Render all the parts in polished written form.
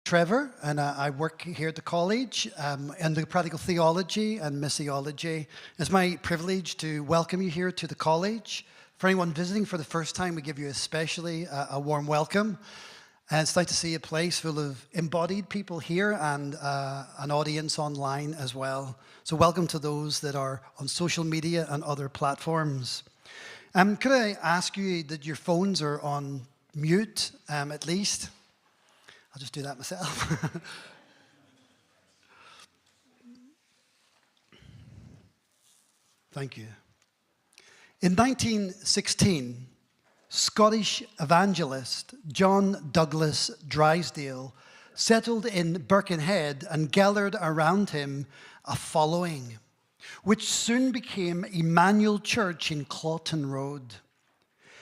Trevor, and I work here at the college in the practical theology and missiology. It's my privilege to welcome you here to the college. For anyone visiting for the first time, we give you especially a warm welcome. And it's nice to see a place full of embodied people here and an audience online as well. So welcome to those that are on social media and other platforms. Could I ask you that your phones are on mute at least? I'll just do that myself. Thank you. In 1916, Scottish evangelist John Douglas Drysdale settled in Birkenhead and gathered around him a following, which soon became Emmanuel Church in Claughton Road.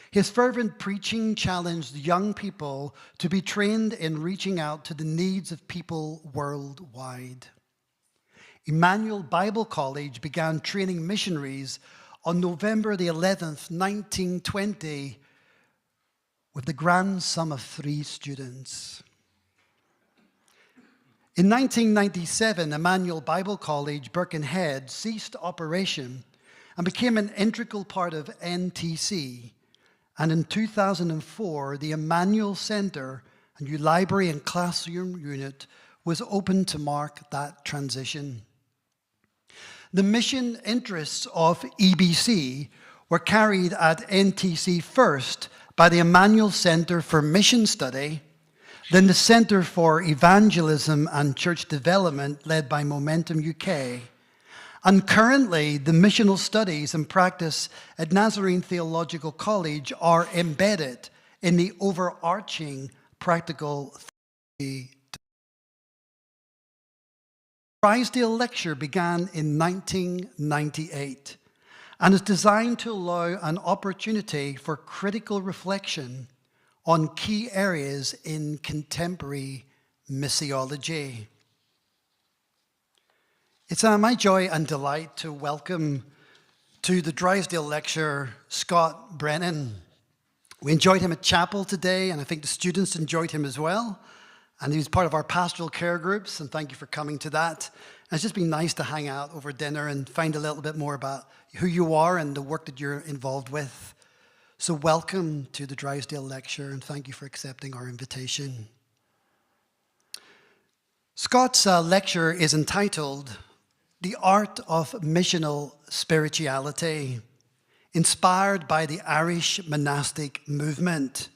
His fervent preaching challenged young people to be trained in reaching out to the needs of people worldwide. Emmanuel Bible College began training missionaries on November the 11th, 1920, with the grand sum of 3 students. In 1997, Emmanuel Bible College, Birkenhead, ceased operation and became an integral part of NTC. And in 2004, the Emmanuel Center, a new library and classroom unit, was opened to mark that transition. The mission interests of EBC were carried at NTC first by the Emmanuel Center for Mission Study, then the Center for Evangelism and Church Development, led by Momentum UK, and currently the missional studies and practice at Nazarene Theological College are embedded in the overarching practical theology. Drysdale Lecture began in 1998 and is designed to allow an opportunity for critical reflection on key areas in contemporary missiology. It's my joy and delight to welcome to the Drysdale Lecture Scott Brennan. We enjoyed him at chapel today, and I think the students enjoyed him as well. And he was part of our pastoral care groups, and thank you for coming to that. And it's just been nice to hang out over dinner and find a little bit more about who you are and the work that you're involved with. So welcome to the Drysdale Lecture, and thank you for accepting our invitation. Scott's lecture is entitled The Art of Missional Spirituality, inspired by the Irish monastic movement.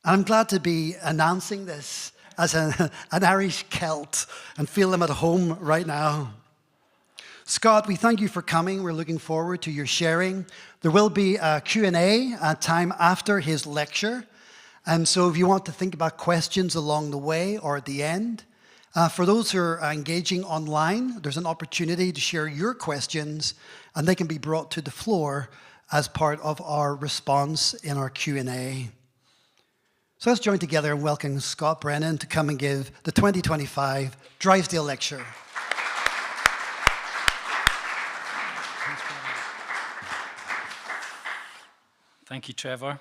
And I'm glad to be announcing this as an Irish Celt and feel them at home right now. Scott, we thank you for coming. We're looking forward to your sharing. There will be a Q&A time after his lecture. And so if you want to think about questions along the way or at the end, for those who are engaging online, there's an opportunity to share your questions, and they can be brought to the floor as part of our response in our Q&A. So let's join together and welcome Scott Brennan to come and give the 2025 Drysdale Lecture. Thank you, Trevor.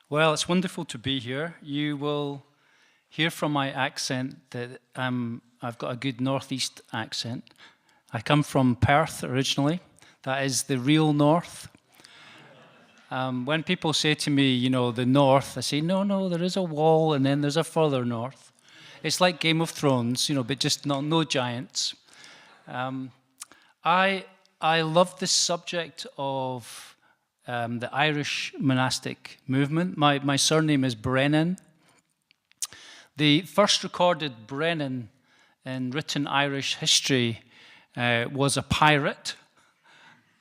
Well, it's wonderful to be here. You will hear from my accent that I've got a good northeast accent. I come from Perth originally. That is the real north. When people say to me, you know, the north, I say, no, there is a wall and then there's a further north. It's like Game of Thrones, you know, but just no giants. I love this subject of the Irish monastic movement. My surname is Brennan. The first recorded Brennan in written Irish history was a pirate.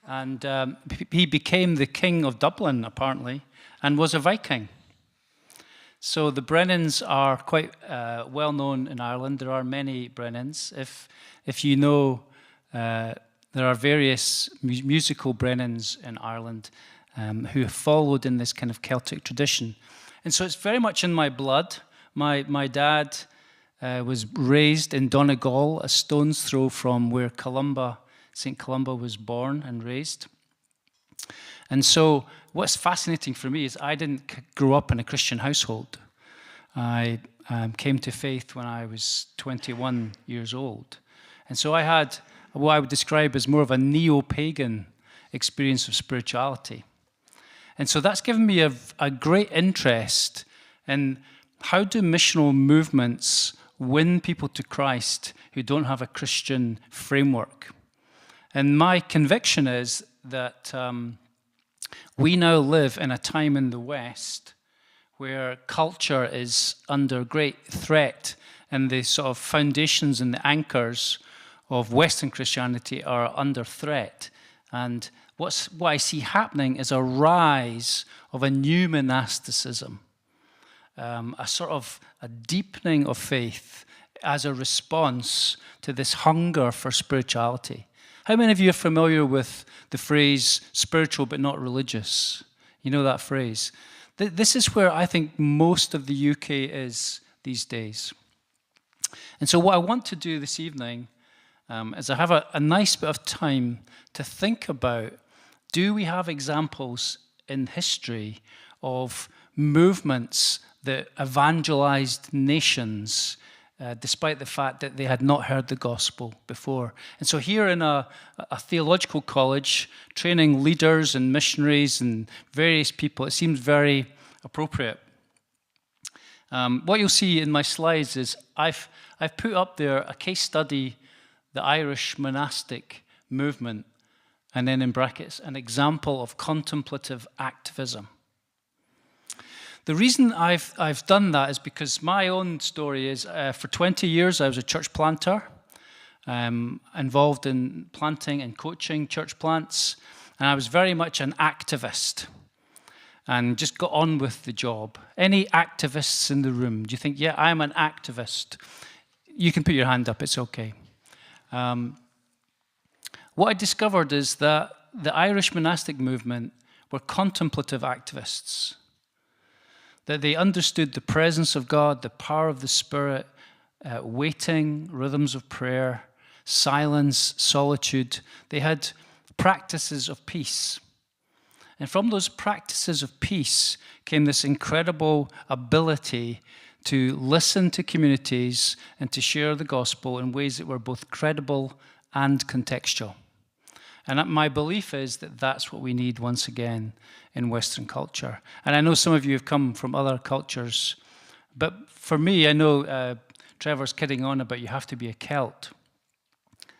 And he became the king of Dublin, apparently, and was a Viking. So the Brennans are quite well known in Ireland. There are many Brennans. If you know, there are various musical Brennans in Ireland who have followed in this kind of Celtic tradition. And so it's very much in my blood. My dad was raised in Donegal, a stone's throw from where St. Columba was born and raised. And so what's fascinating for me is I didn't grow up in a Christian household. I came to faith when I was 21 years old. And so I had what I would describe as more of a neo-pagan experience of spirituality. And so that's given me a great interest in how do missional movements win people to Christ who don't have a Christian framework. And my conviction is that we now live in a time in the West where culture is under great threat and the sort of foundations and the anchors of Western Christianity are under threat. And what I see happening is a rise of a new monasticism, a sort of a deepening of faith as a response to this hunger for spirituality. How many of you are familiar with the phrase spiritual but not religious? You know that phrase? This is where I think most of the UK is these days. And so what I want to do this evening is I have a nice bit of time to think about, do we have examples in history of movements that evangelized nations despite the fact that they had not heard the gospel before? And so here in a theological college, training leaders and missionaries and various people, it seems very appropriate. What you'll see in my slides is I've put up there a case study, the Irish monastic movement, and then in brackets, an example of contemplative activism. The reason I've done that is because my own story is for 20 years I was a church planter, involved in planting and coaching church plants, and I was very much an activist and just got on with the job. Any activists in the room? Do you think, yeah, I'm an activist? You can put your hand up, it's okay. What I discovered is that the Irish monastic movement were contemplative activists, that they understood the presence of God, the power of the Spirit, waiting, rhythms of prayer, silence, solitude. They had practices of peace. And from those practices of peace came this incredible ability to listen to communities and to share the gospel in ways that were both credible and contextual. And my belief is that that's what we need once again in Western culture. And I know some of you have come from other cultures, but for me, I know Trevor's kidding on about you have to be a Celt.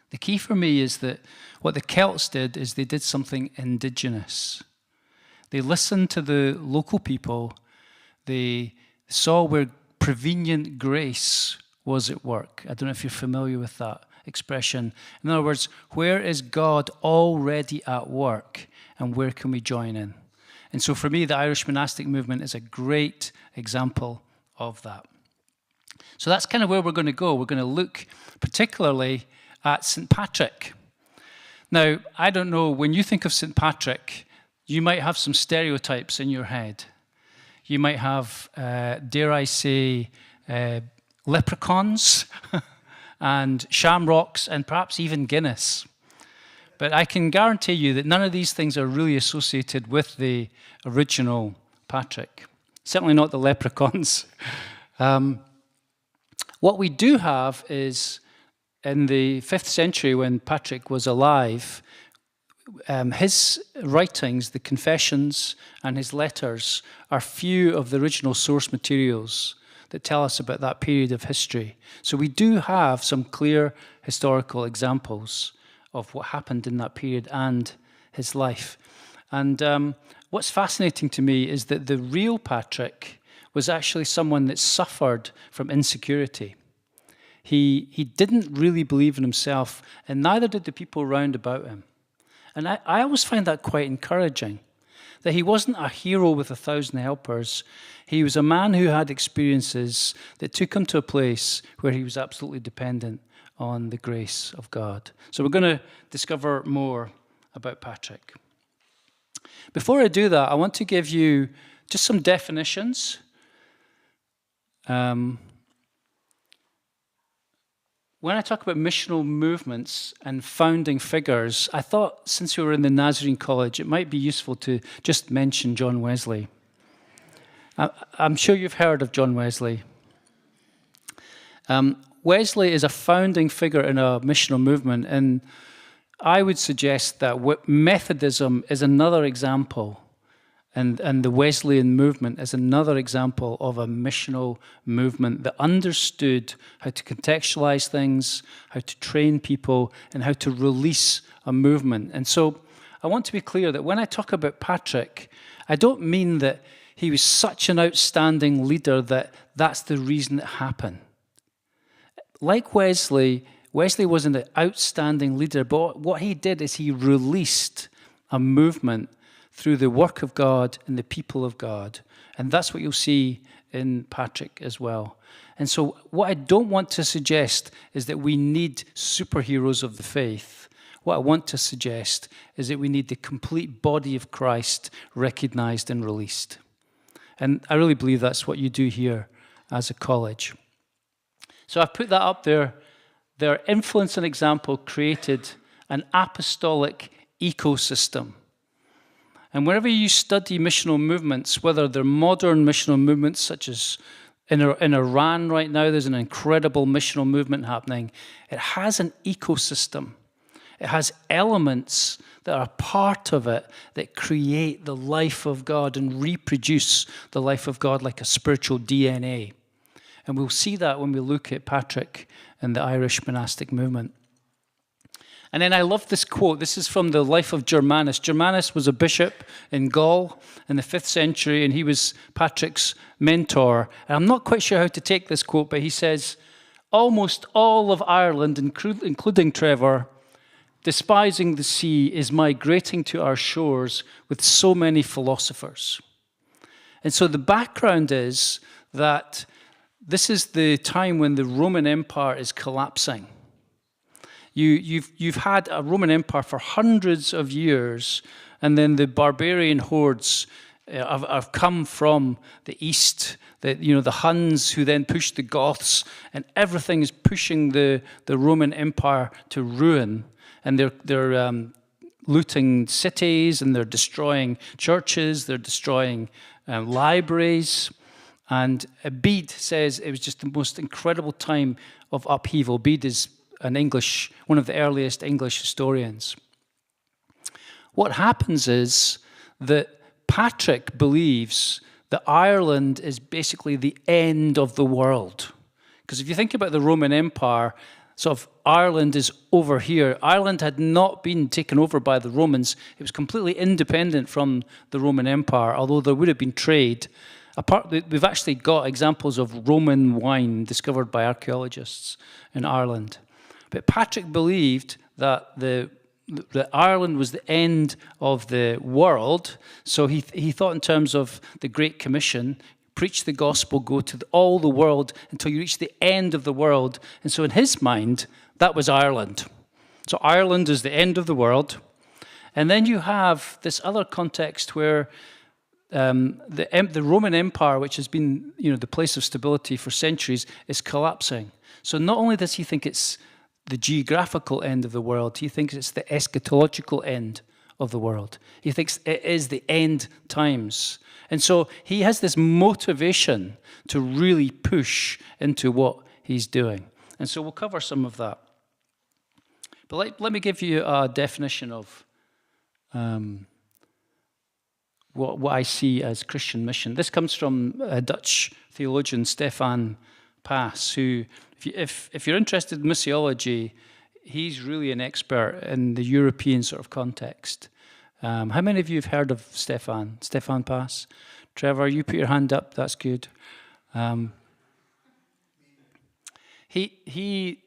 The key for me is that what the Celts did is they did something indigenous. They listened to the local people. They saw where prevenient grace was at work. I don't know if you're familiar with that expression. In other words, where is God already at work and where can we join in? And so for me, the Irish monastic movement is a great example of that. So that's kind of where we're going to go. We're going to look particularly at St. Patrick. Now, I don't know, when you think of St. Patrick, you might have some stereotypes in your head. You might have, dare I say, leprechauns and shamrocks and perhaps even Guinness. But I can guarantee you that none of these things are really associated with the original Patrick. Certainly not the leprechauns. What we do have is, in the 5th century when Patrick was alive, his writings, the confessions and his letters, are few of the original source materials that tell us about that period of history. So we do have some clear historical examples of what happened in that period and his life. And what's fascinating to me is that the real Patrick was actually someone that suffered from insecurity. He didn't really believe in himself, and neither did the people round about him. And I always find that quite encouraging, that he wasn't a hero with 1,000 helpers. He was a man who had experiences that took him to a place where he was absolutely dependent on the grace of God. So we're going to discover more about Patrick. Before I do that, I want to give you just some definitions. When I talk about missional movements and founding figures, I thought since we were in the Nazarene College, it might be useful to just mention John Wesley. I'm sure you've heard of John Wesley. Wesley is a founding figure in a missional movement, and I would suggest that Methodism is another example, and the Wesleyan movement is another example of a missional movement that understood how to contextualize things, how to train people, and how to release a movement. And so I want to be clear that when I talk about Patrick, I don't mean that he was such an outstanding leader that that's the reason it happened. Like Wesley was an outstanding leader, but what he did is he released a movement through the work of God and the people of God. And that's what you'll see in Patrick as well. And so what I don't want to suggest is that we need superheroes of the faith. What I want to suggest is that we need the complete body of Christ recognized and released. And I really believe that's what you do here as a college. So I've put that up there. Their influence and example created an apostolic ecosystem. And whenever you study missional movements, whether they're modern missional movements, such as in Iran right now, there's an incredible missional movement happening. It has an ecosystem. It has elements that are part of it that create the life of God and reproduce the life of God like a spiritual DNA. And we'll see that when we look at Patrick and the Irish monastic movement. And then I love this quote. This is from the life of Germanus. Germanus was a bishop in Gaul in the 5th century, and he was Patrick's mentor. And I'm not quite sure how to take this quote, but he says, "Almost all of Ireland, including Trevor, despising the sea, is migrating to our shores with so many philosophers." And so the background is that this is the time when the Roman Empire is collapsing. You've had a Roman Empire for hundreds of years, and then the barbarian hordes have come from the east. The Huns, who then pushed the Goths, and everything is pushing the Roman Empire to ruin. And they're looting cities, and they're destroying churches. They're destroying libraries. And Bede says it was just the most incredible time of upheaval. Bede is one of the earliest English historians. What happens is that Patrick believes that Ireland is basically the end of the world. Because if you think about the Roman Empire, sort of Ireland is over here. Ireland had not been taken over by the Romans. It was completely independent from the Roman Empire, although there would have been trade. We've actually got examples of Roman wine discovered by archaeologists in Ireland. But Patrick believed that that Ireland was the end of the world, so he thought in terms of the Great Commission: preach the gospel, go to all the world until you reach the end of the world. And so in his mind, that was Ireland. So Ireland is the end of the world. And then you have this other context where the Roman Empire, which has been the place of stability for centuries, is collapsing. So not only does he think it's the geographical end of the world, he thinks it's the eschatological end of the world. He thinks it is the end times. And so he has this motivation to really push into what he's doing. And so we'll cover some of that. But let me give you a definition of what I see as Christian mission. This comes from a Dutch theologian, Stefan Paas, who, if you're interested in missiology, he's really an expert in the European sort of context. How many of you have heard of Stefan Paas? Trevor, you put your hand up. That's good. He's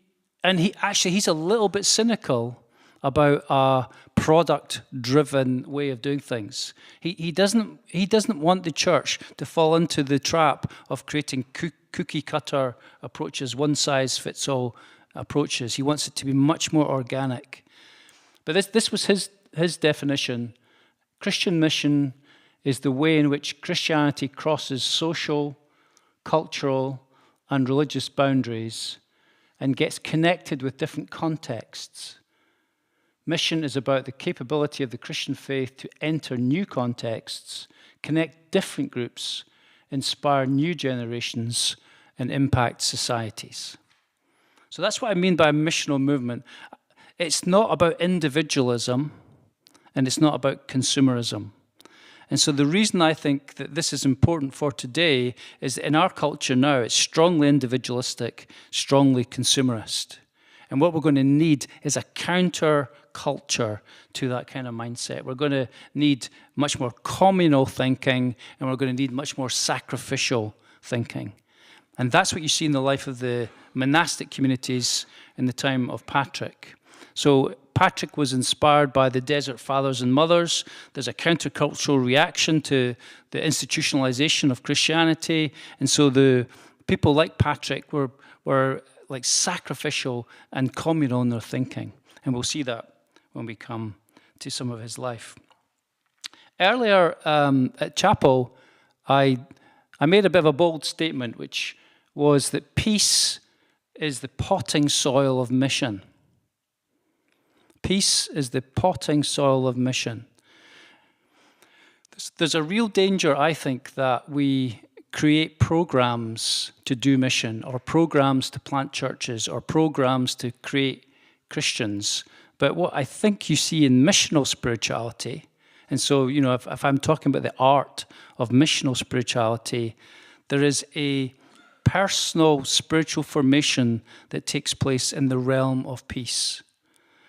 a little bit cynical about a product-driven way of doing things. He doesn't want the church to fall into the trap of creating cookie-cutter approaches, one-size-fits-all approaches. He wants it to be much more organic. But this was his definition. Christian mission is the way in which Christianity crosses social, cultural, and religious boundaries and gets connected with different contexts. Mission is about the capability of the Christian faith to enter new contexts, connect different groups, inspire new generations, and impact societies. So that's what I mean by a missional movement. It's not about individualism, and it's not about consumerism. And so the reason I think that this is important for today is that in our culture now, it's strongly individualistic, strongly consumerist. And what we're going to need is a counter culture to that kind of mindset. We're going to need much more communal thinking, and we're going to need much more sacrificial thinking. And that's what you see in the life of the monastic communities in the time of Patrick. So Patrick was inspired by the desert fathers and mothers. There's a countercultural reaction to the institutionalization of Christianity. And so the people like Patrick were like sacrificial and communal in their thinking. And we'll see that when we come to some of his life. Earlier at chapel, I made a bit of a bold statement, which was that peace is the potting soil of mission. Peace is the potting soil of mission. There's a real danger, I think, that we create programs to do mission, or programs to plant churches, or programs to create Christians. But what I think you see in missional spirituality, and so, you know, if I'm talking about the art of missional spirituality, there is a personal spiritual formation that takes place in the realm of peace.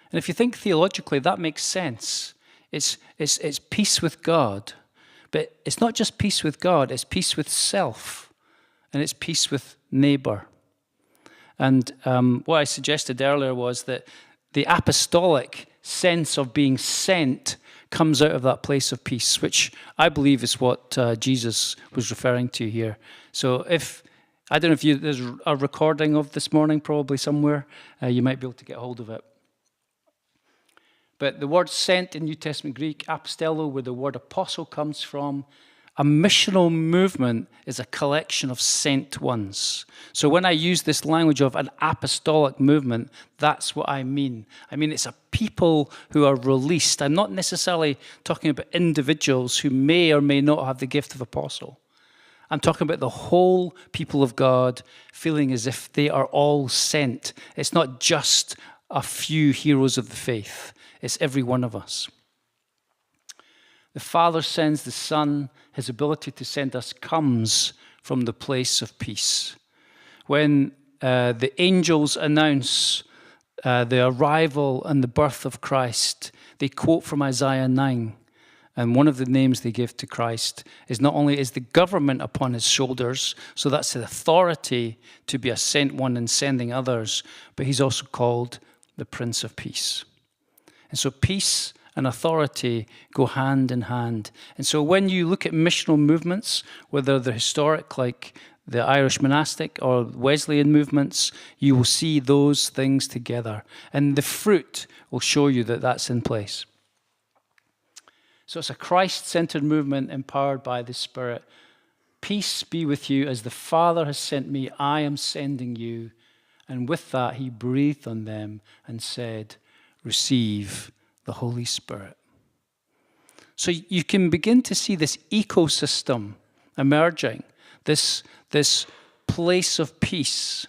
And if you think theologically, that makes sense. It's peace with God. But it's not just peace with God, it's peace with self. And it's peace with neighbor. And what I suggested earlier was that the apostolic sense of being sent comes out of that place of peace, which I believe is what Jesus was referring to here. So I don't know if there's a recording of this morning probably somewhere, you might be able to get hold of it. But the word sent in New Testament Greek, apostello, where the word apostle comes from, a missional movement is a collection of sent ones. So when I use this language of an apostolic movement, that's what I mean. I mean, it's a people who are released. I'm not necessarily talking about individuals who may or may not have the gift of apostle. I'm talking about the whole people of God feeling as if they are all sent. It's not just a few heroes of the faith. It's every one of us. The Father sends the Son. His ability to send us comes from the place of peace. When the angels announce the arrival and the birth of Christ, they quote from Isaiah 9. And one of the names they give to Christ is not only is the government upon his shoulders, so that's the authority to be a sent one and sending others, but he's also called the Prince of Peace. And so peace and authority go hand in hand. And so when you look at missional movements, whether they're historic like the Irish monastic or Wesleyan movements, you will see those things together. And the fruit will show you that that's in place. So it's a Christ-centered movement empowered by the Spirit. Peace be with you. As the Father has sent me, I am sending you. And with that, he breathed on them and said, receive the Holy Spirit. So you can begin to see this ecosystem emerging, this place of peace,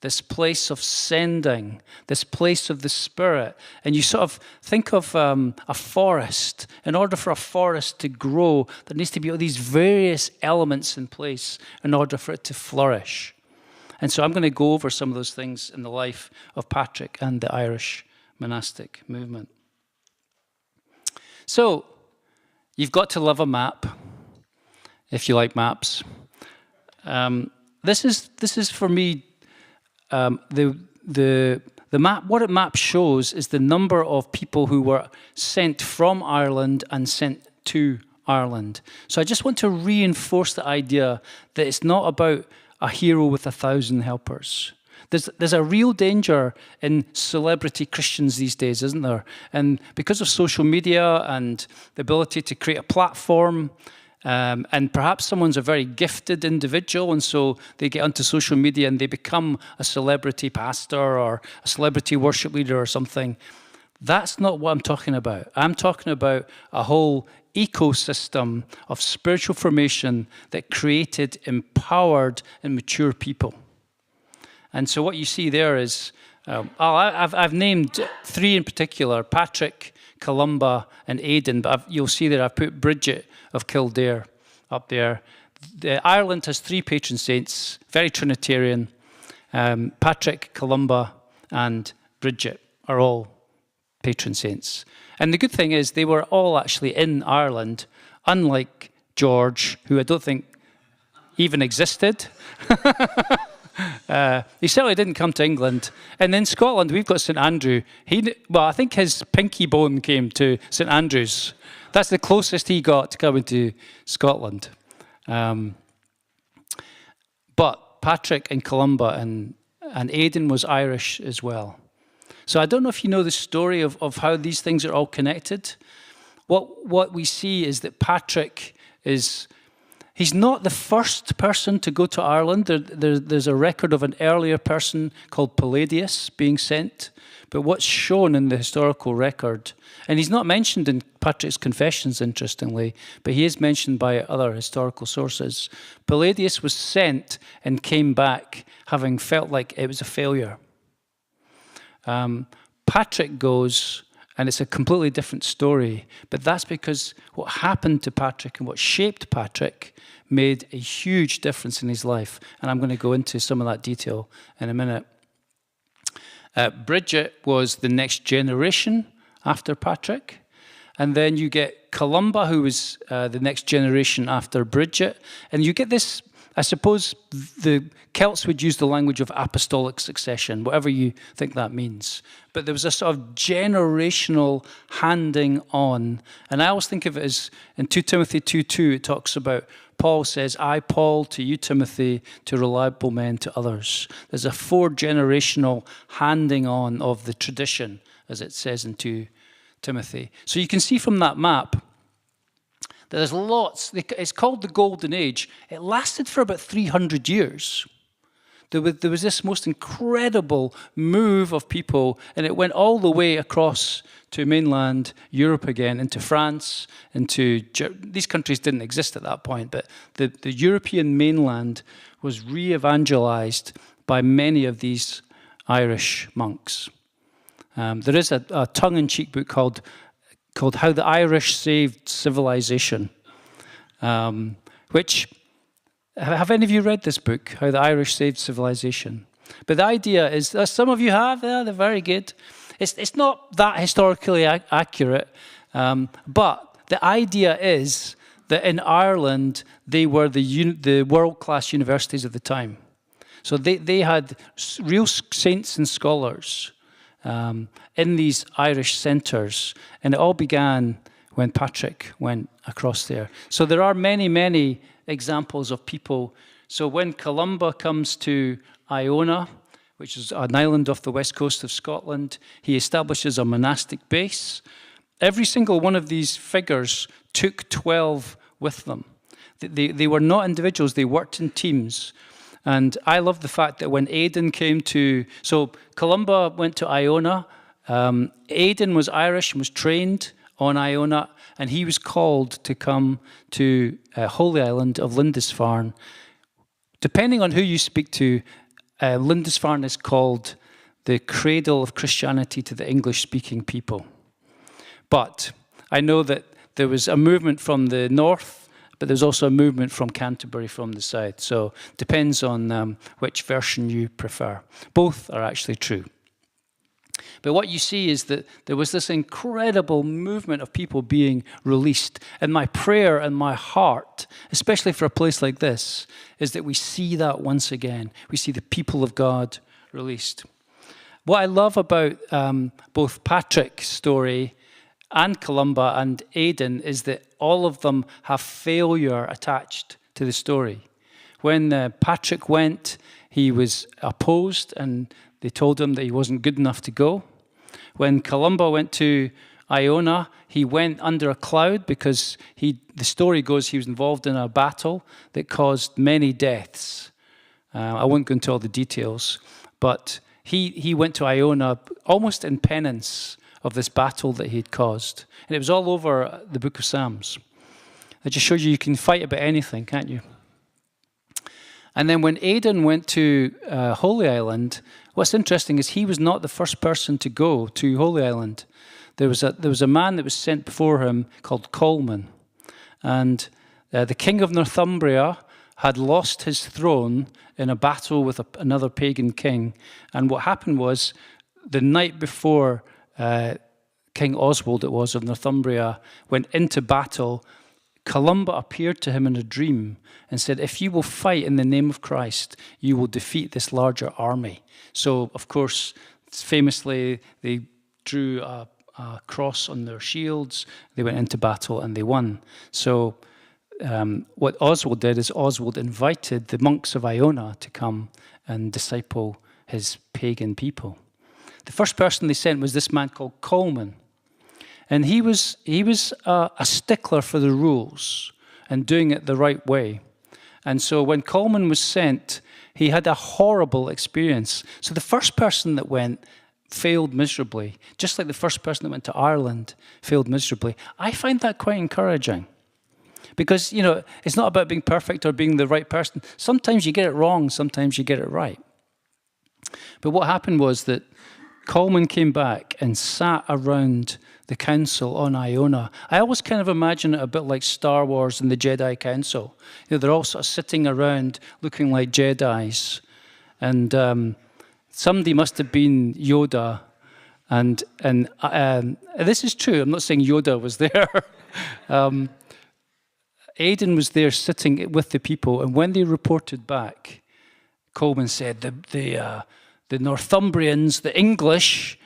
this place of sending, this place of the Spirit. And you sort of think of a forest. In order for a forest to grow, there needs to be all these various elements in place in order for it to flourish. And so I'm going to go over some of those things in the life of Patrick and the Irish monastic movement. So, you've got to love a map, if you like maps. This is for me, the map. What a map shows is the number of people who were sent from Ireland and sent to Ireland. So I just want to reinforce the idea that it's not about a hero with 1,000 helpers. There's a real danger in celebrity Christians these days, isn't there? And because of social media and the ability to create a platform, and perhaps someone's a very gifted individual, and so they get onto social media and they become a celebrity pastor or a celebrity worship leader or something. That's not what I'm talking about. I'm talking about a whole ecosystem of spiritual formation that created empowered and mature people. And so what you see there is, I've named 3 in particular, Patrick, Columba, and Aidan, but you'll see there I've put Bridget of Kildare up there. Ireland has 3 patron saints, very Trinitarian. Patrick, Columba, and Bridget are all patron saints. And the good thing is they were all actually in Ireland, unlike George, who I don't think even existed. He certainly didn't come to England. And in Scotland, we've got St Andrew. I think his pinky bone came to St Andrews. That's the closest he got to coming to Scotland. But Patrick and Columba and Aidan was Irish as well. So I don't know if you know the story of how these things are all connected. What we see is that Patrick he's not the first person to go to Ireland. There's a record of an earlier person called Palladius being sent. But what's shown in the historical record, and he's not mentioned in Patrick's Confessions, interestingly, but he is mentioned by other historical sources. Palladius was sent and came back having felt like it was a failure. Patrick goes, and it's a completely different story, but that's because what happened to Patrick and what shaped Patrick made a huge difference in his life. And I'm going to go into some of that detail in a minute. Bridget was the next generation after Patrick. And then you get Columba, who was the next generation after Bridget. And you get this, I suppose the Celts would use the language of apostolic succession, whatever you think that means. But there was a sort of generational handing on. And I always think of it as, in 2 Timothy 2:2, it talks about, Paul says, I, Paul, to you, Timothy, to reliable men, to others. There's a 4-generational handing on of the tradition, as it says in 2 Timothy. So you can see from that map that there's lots. It's called the Golden Age. It lasted for about 300 years. There was this most incredible move of people, and it went all the way across to mainland Europe again, into France, these countries didn't exist at that point, but the European mainland was re-evangelized by many of these Irish monks. There is a tongue-in-cheek book called How the Irish Saved Civilization, which, have any of you read this book, How the Irish Saved Civilization? But the idea is, some of you have, they're very good. It's not that historically accurate, but the idea is that in Ireland, they were the world-class universities of the time. So they had real saints and scholars in these Irish centres, and it all began when Patrick went across there. So there are many, many examples of people. So when Columba comes to Iona, which is an island off the west coast of Scotland, he establishes a monastic base. Every single one of these figures took 12 with them. They were not individuals, they worked in teams. And I love the fact that when Aidan came to, so Columba went to Iona, Aidan was Irish and was trained on Iona, and he was called to come to Holy Island of Lindisfarne. Depending on who you speak to, Lindisfarne is called the cradle of Christianity to the English-speaking people. But I know that there was a movement from the north, but there's also a movement from Canterbury from the south. So it depends on which version you prefer. Both are actually true. But what you see is that there was this incredible movement of people being released. And my prayer and my heart, especially for a place like this, is that we see that once again. We see the people of God released. What I love about both Patrick's story and Columba and Aidan is that all of them have failure attached to the story. When Patrick went, he was opposed and they told him that he wasn't good enough to go. When Columba went to Iona, he went under a cloud because the story goes he was involved in a battle that caused many deaths. I won't go into all the details, but he went to Iona almost in penance of this battle that he'd caused. And it was all over the book of Psalms. That just shows you can fight about anything, can't you? And then when Aidan went to Holy Island, what's interesting is he was not the first person to go to Holy Island. There was a man that was sent before him called Colman. And the king of Northumbria had lost his throne in a battle with another pagan king. And what happened was, the night before King Oswald, it was, of Northumbria, went into battle, Columba appeared to him in a dream and said, if you will fight in the name of Christ, you will defeat this larger army. So, of course, famously, they drew a cross on their shields, they went into battle and they won. So what Oswald did is Oswald invited the monks of Iona to come and disciple his pagan people. The first person they sent was this man called Colman. And he was a stickler for the rules and doing it the right way. And so when Colman was sent, he had a horrible experience. So the first person that went failed miserably, just like the first person that went to Ireland failed miserably. I find that quite encouraging. Because, you know, it's not about being perfect or being the right person. Sometimes you get it wrong, sometimes you get it right. But what happened was that Colman came back and sat around the council on Iona. I always kind of imagine it a bit like Star Wars and the Jedi Council. You know, they're all sort of sitting around looking like Jedis. And somebody must have been Yoda. And this is true. I'm not saying Yoda was there. Aidan was there sitting with the people. And when they reported back, Colman said, the Northumbrians, the English,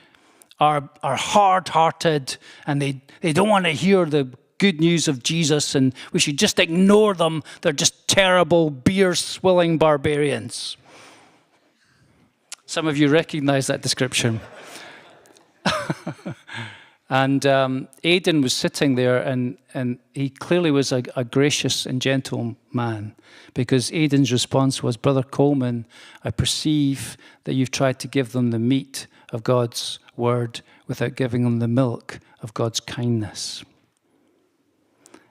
are hard-hearted, and they don't want to hear the good news of Jesus, and we should just ignore them. They're just terrible, beer-swilling barbarians. Some of you recognize that description. And Aidan was sitting there, and he clearly was a gracious and gentle man, because Aidan's response was, Brother Colman, I perceive that you've tried to give them the meat of God's word without giving them the milk of God's kindness.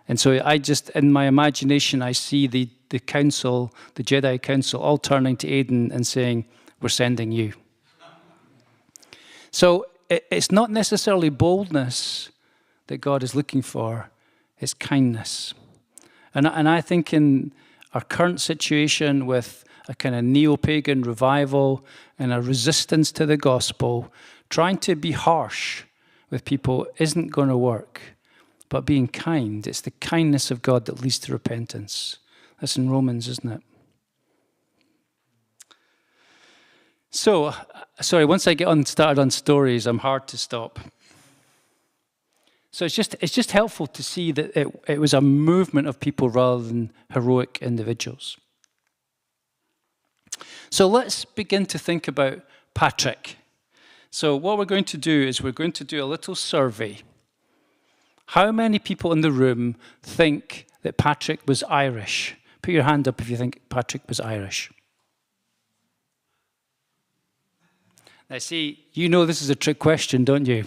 And so I just, in my imagination, I see the council, the Jedi council, all turning to Aidan and saying, we're sending you. So it's not necessarily boldness that God is looking for, it's kindness. And I think in our current situation with a kind of neo-pagan revival and a resistance to the gospel, trying to be harsh with people isn't going to work. But being kind, it's the kindness of God that leads to repentance. That's in Romans, isn't it? So, sorry, once I get started on stories, I'm hard to stop. So it's just helpful to see that it was a movement of people rather than heroic individuals. So let's begin to think about Patrick. So what we're going to do is we're going to do a little survey. How many people in the room think that Patrick was Irish? Put your hand up if you think Patrick was Irish. Now see, you know this is a trick question, don't you?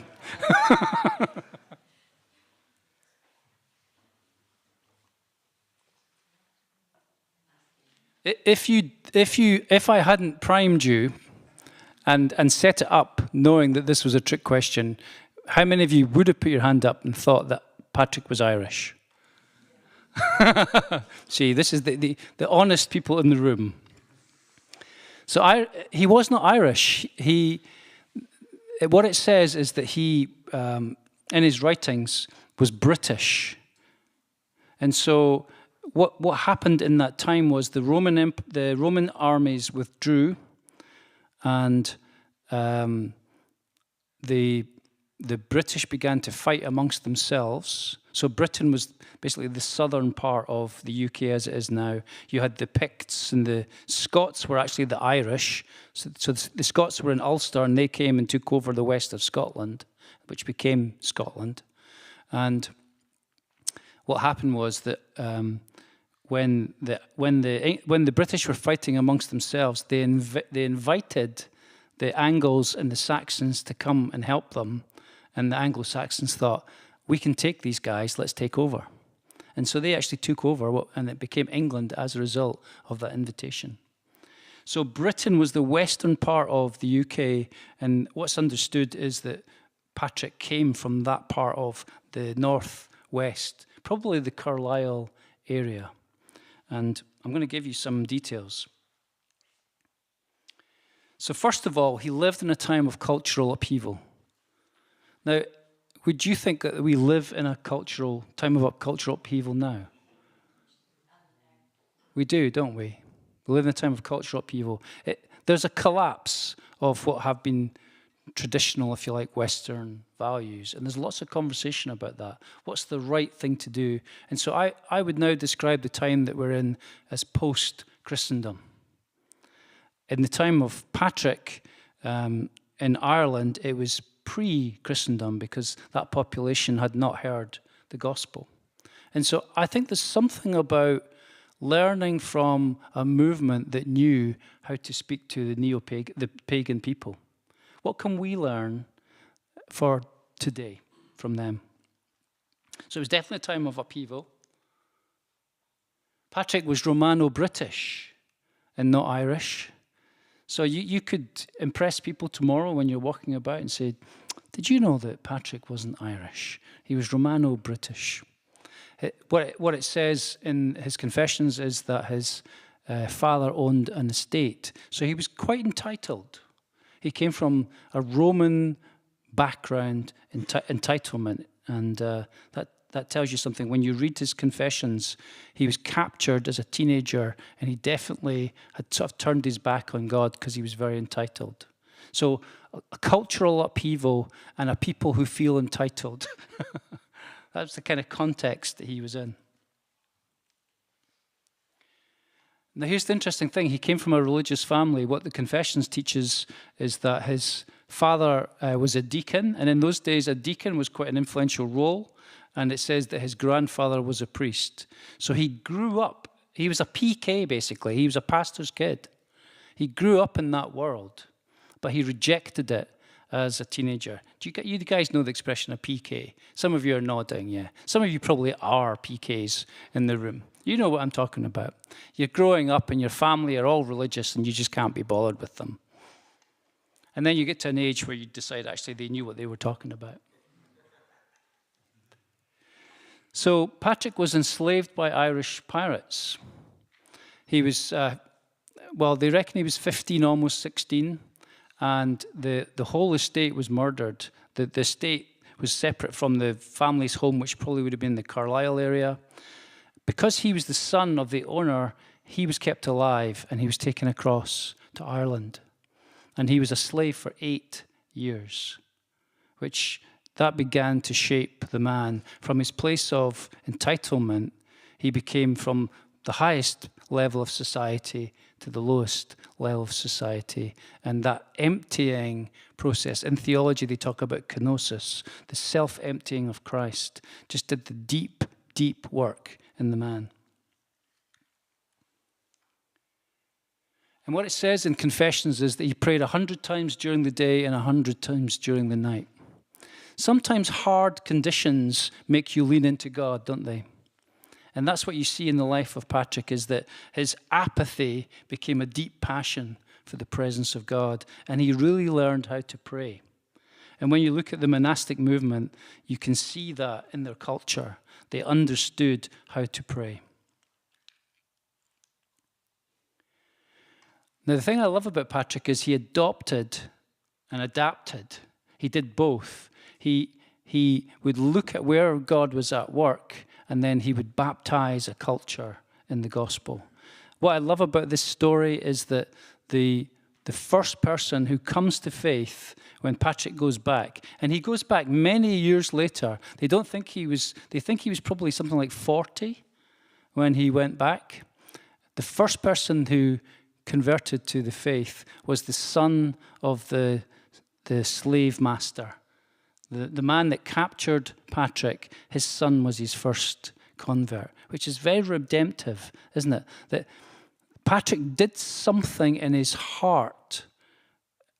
If I hadn't primed you and set it up knowing that this was a trick question, how many of you would have put your hand up and thought that Patrick was Irish? See, this is the honest people in the room. So he was not Irish. What it says is that he, in his writings, was British. And so what happened in that time was the Roman armies withdrew, and the British began to fight amongst themselves. So Britain was basically the southern part of the UK as it is now. You had the Picts, and the Scots were actually the Irish. So the Scots were in Ulster, and they came and took over the west of Scotland, which became Scotland. And what happened was that when the British were fighting amongst themselves, they invited the Angles and the Saxons to come and help them. And the Anglo-Saxons thought, we can take these guys, let's take over. And so they actually took over, and it became England as a result of that invitation. So Britain was the western part of the UK, and what's understood is that Patrick came from that part of the northwest, probably the Carlisle area. And I'm going to give you some details. So first of all, he lived in a time of cultural upheaval. Now, would you think that we live in a time of cultural upheaval now? We do, don't we? We live in a time of cultural upheaval. There's a collapse of what have been traditional, if you like, Western values. And there's lots of conversation about that. What's the right thing to do? And so I would now describe the time that we're in as post-Christendom. In the time of Patrick in Ireland, it was pre-Christendom because that population had not heard the gospel. And so I think there's something about learning from a movement that knew how to speak to the pagan people. What can we learn for today from them? So it was definitely a time of upheaval. Patrick was Romano-British and not Irish. So you could impress people tomorrow when you're walking about and say, did you know that Patrick wasn't Irish? He was Romano-British. What it says in his confessions is that his father owned an estate. So he was quite entitled. He came from a Roman background, entitlement, and that tells you something. When you read his confessions, he was captured as a teenager, and he definitely had sort of turned his back on God because he was very entitled. So a cultural upheaval and a people who feel entitled. That's the kind of context that he was in. Now, here's the interesting thing. He came from a religious family. What the Confessions teaches is that his father was a deacon, and in those days, a deacon was quite an influential role, and it says that his grandfather was a priest. So he grew up. He was a PK, basically. He was a pastor's kid. He grew up in that world, but he rejected it as a teenager. You guys know the expression a PK? Some of you are nodding, yeah. Some of you probably are PKs in the room. You know what I'm talking about. You're growing up and your family are all religious and you just can't be bothered with them. And then you get to an age where you decide actually they knew what they were talking about. So Patrick was enslaved by Irish pirates. He was, they reckon he was 15, almost 16, and the whole estate was murdered. The estate was separate from the family's home, which probably would have been the Carlisle area. Because he was the son of the owner, he was kept alive and he was taken across to Ireland. And he was a slave for 8 years, which that began to shape the man. From his place of entitlement, he became from the highest level of society to the lowest level of society. And that emptying process, in theology they talk about kenosis, the self-emptying of Christ, just did the deep, deep work in the man. And what it says in Confessions is that he prayed 100 times during the day and 100 times during the night. Sometimes hard conditions make you lean into God, don't they? And that's what you see in the life of Patrick, is that his apathy became a deep passion for the presence of God, and he really learned how to pray. And when you look at the monastic movement, you can see that in their culture. They understood how to pray. Now, the thing I love about Patrick is he adopted and adapted. He did both. He would look at where God was at work, and then he would baptize a culture in the gospel. What I love about this story is that the first person who comes to faith when Patrick goes back, and he goes back many years later. They think he was probably something like 40 when he went back. The first person who converted to the faith was the son of the slave master. The man that captured Patrick, his son was his first convert, which is very redemptive, isn't it? That Patrick did something in his heart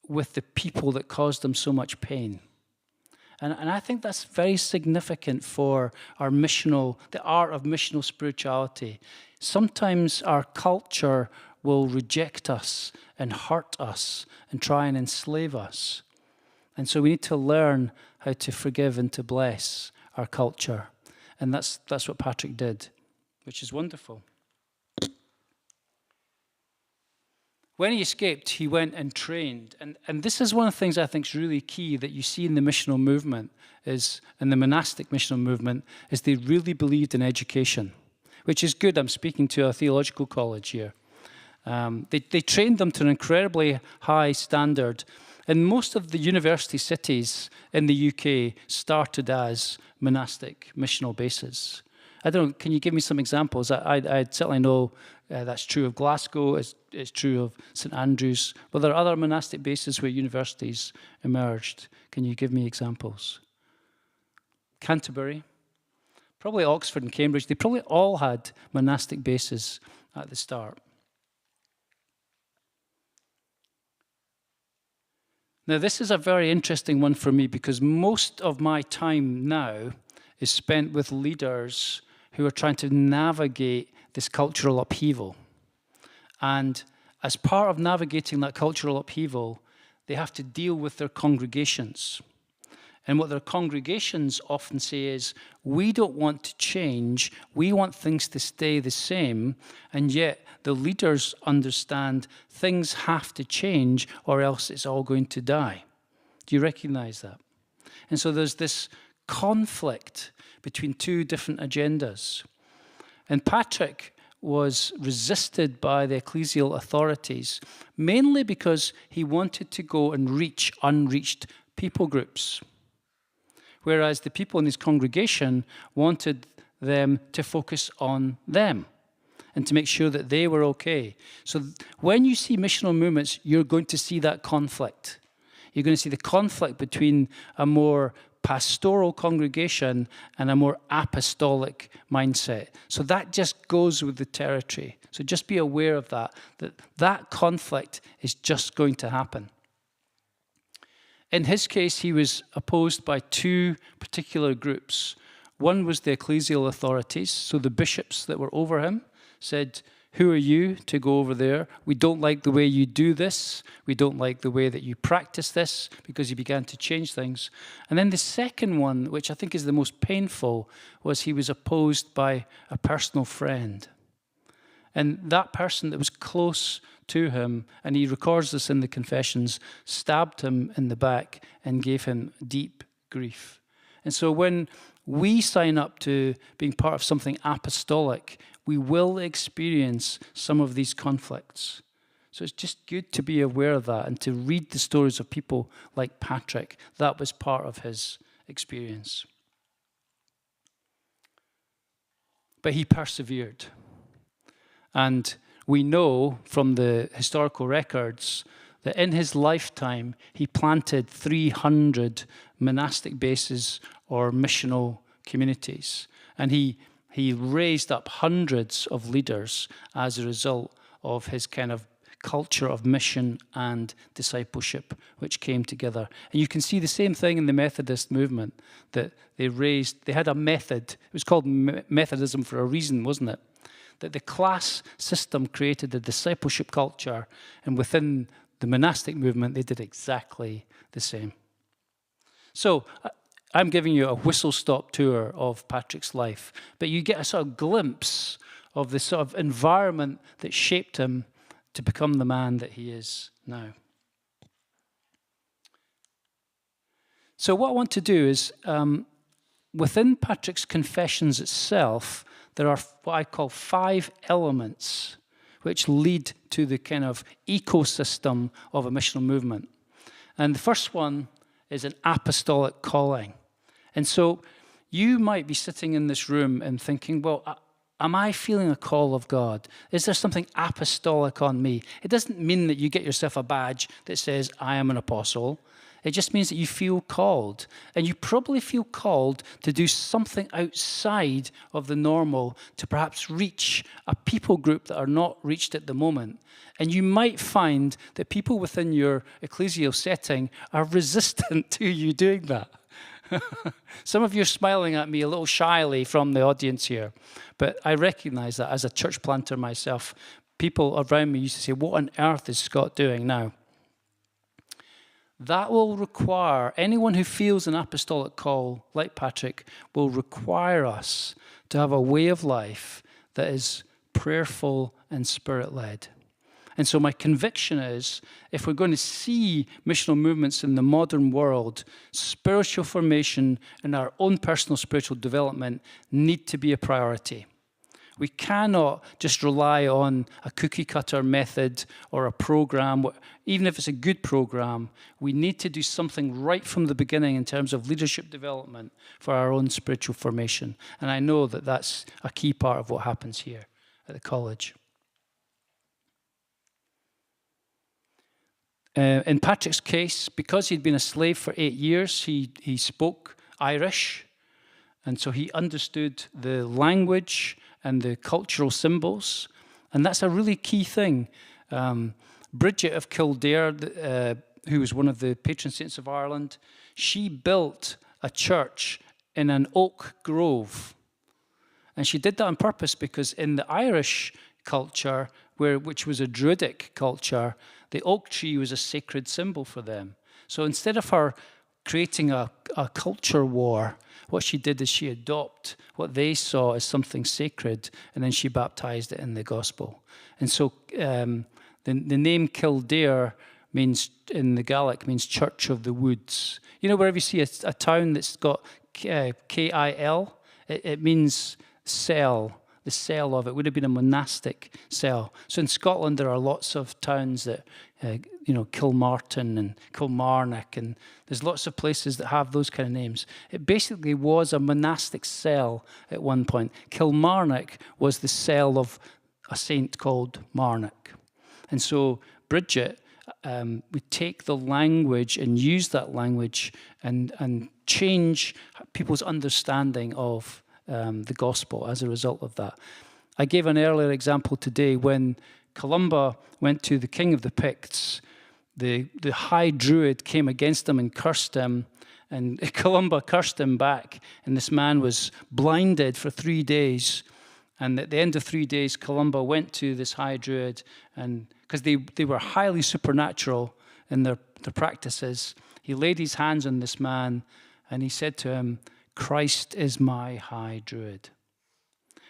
with the people that caused him so much pain. And I think that's very significant for the art of missional spirituality. Sometimes our culture will reject us and hurt us and try and enslave us. And so we need to learn how to forgive and to bless our culture. And that's what Patrick did, which is wonderful. When he escaped, he went and trained. And this is one of the things I think is really key that you see in the missional movement, is in the monastic missional movement, is they really believed in education, which is good. I'm speaking to a theological college here. They trained them to an incredibly high standard. And most of the university cities in the UK started as monastic missional bases. I don't know, can you give me some examples? I certainly know that's true of Glasgow, it's true of St Andrews. Were there other monastic bases where universities emerged? Can you give me examples? Canterbury, probably Oxford and Cambridge, they probably all had monastic bases at the start. Now, this is a very interesting one for me because most of my time now is spent with leaders who are trying to navigate this cultural upheaval. And as part of navigating that cultural upheaval, they have to deal with their congregations. And what their congregations often say is, we don't want to change, we want things to stay the same, and yet the leaders understand things have to change or else it's all going to die. Do you recognize that? And so there's this conflict between two different agendas. And Patrick was resisted by the ecclesial authorities, mainly because he wanted to go and reach unreached people groups. Whereas the people in his congregation wanted them to focus on them and to make sure that they were okay. So when you see missional movements, you're going to see that conflict. You're going to see the conflict between a more pastoral congregation and a more apostolic mindset. So that just goes with the territory. So just be aware of that conflict is just going to happen. In his case, he was opposed by two particular groups. One was the ecclesial authorities, so the bishops that were over him said, who are you to go over there? We don't like the way you do this. We don't like the way that you practice this, because he began to change things. And then the second one, which I think is the most painful, was he was opposed by a personal friend. And that person that was close to him, and he records this in the Confessions, stabbed him in the back and gave him deep grief. And so when we sign up to being part of something apostolic, we will experience some of these conflicts. So it's just good to be aware of that and to read the stories of people like Patrick. That was part of his experience. But he persevered. And we know from the historical records that in his lifetime, he planted 300 monastic bases or missional communities. And he raised up hundreds of leaders as a result of his kind of culture of mission and discipleship, which came together. And you can see the same thing in the Methodist movement, that they had a method. It was called Methodism for a reason, wasn't it? That the class system created a discipleship culture, and within the monastic movement, they did exactly the same. So I'm giving you a whistle-stop tour of Patrick's life, but you get a sort of glimpse of the sort of environment that shaped him to become the man that he is now. So what I want to do is, within Patrick's Confessions itself, there are what I call 5 elements which lead to the kind of ecosystem of a missional movement. And the first one is an apostolic calling. And so you might be sitting in this room and thinking, well, am I feeling a call of God? Is there something apostolic on me? It doesn't mean that you get yourself a badge that says, I am an apostle. It just means that you feel called. And you probably feel called to do something outside of the normal, to perhaps reach a people group that are not reached at the moment. And you might find that people within your ecclesial setting are resistant to you doing that. Some of you are smiling at me a little shyly from the audience here, but I recognize that as a church planter myself. people around me used to say, what on earth is Scott doing now? That will require, anyone who feels an apostolic call, like Patrick, will require us to have a way of life that is prayerful and spirit-led. And so my conviction is, if we're going to see missional movements in the modern world, spiritual formation and our own personal spiritual development need to be a priority. We cannot just rely on a cookie-cutter method or a program. Even if it's a good program, we need to do something right from the beginning in terms of leadership development for our own spiritual formation. And I know that that's a key part of what happens here at the college. In Patrick's case, because he'd been a slave for 8 years, he spoke Irish, and so he understood the language and the cultural symbols, and that's a really key thing. Bridget of Kildare, who was one of the patron saints of Ireland, she built a church in an oak grove, and she did that on purpose because in the Irish culture, which was a Druidic culture, the oak tree was a sacred symbol for them. So instead of her creating a culture war, what she did is she adopted what they saw as something sacred, and then she baptized it in the gospel. And so the name Kildare means, in the Gaelic, means Church of the Woods. You know, wherever you see a town that's got K-I-L, it means cell. The cell of it would have been a monastic cell. So in Scotland, there are lots of towns that, Kilmartin and Kilmarnock, and there's lots of places that have those kind of names. It basically was a monastic cell at one point. Kilmarnock was the cell of a saint called Marnock. And so Bridget would take the language and use that language and change people's understanding of the gospel as a result of that. I gave an earlier example today when Columba went to the king of the Picts. The high druid came against him and cursed him, and Columba cursed him back, and this man was blinded for 3 days. And at the end of 3 days, Columba went to this high druid, and because they were highly supernatural in their practices, he laid his hands on this man, and he said to him, "Christ is my high druid."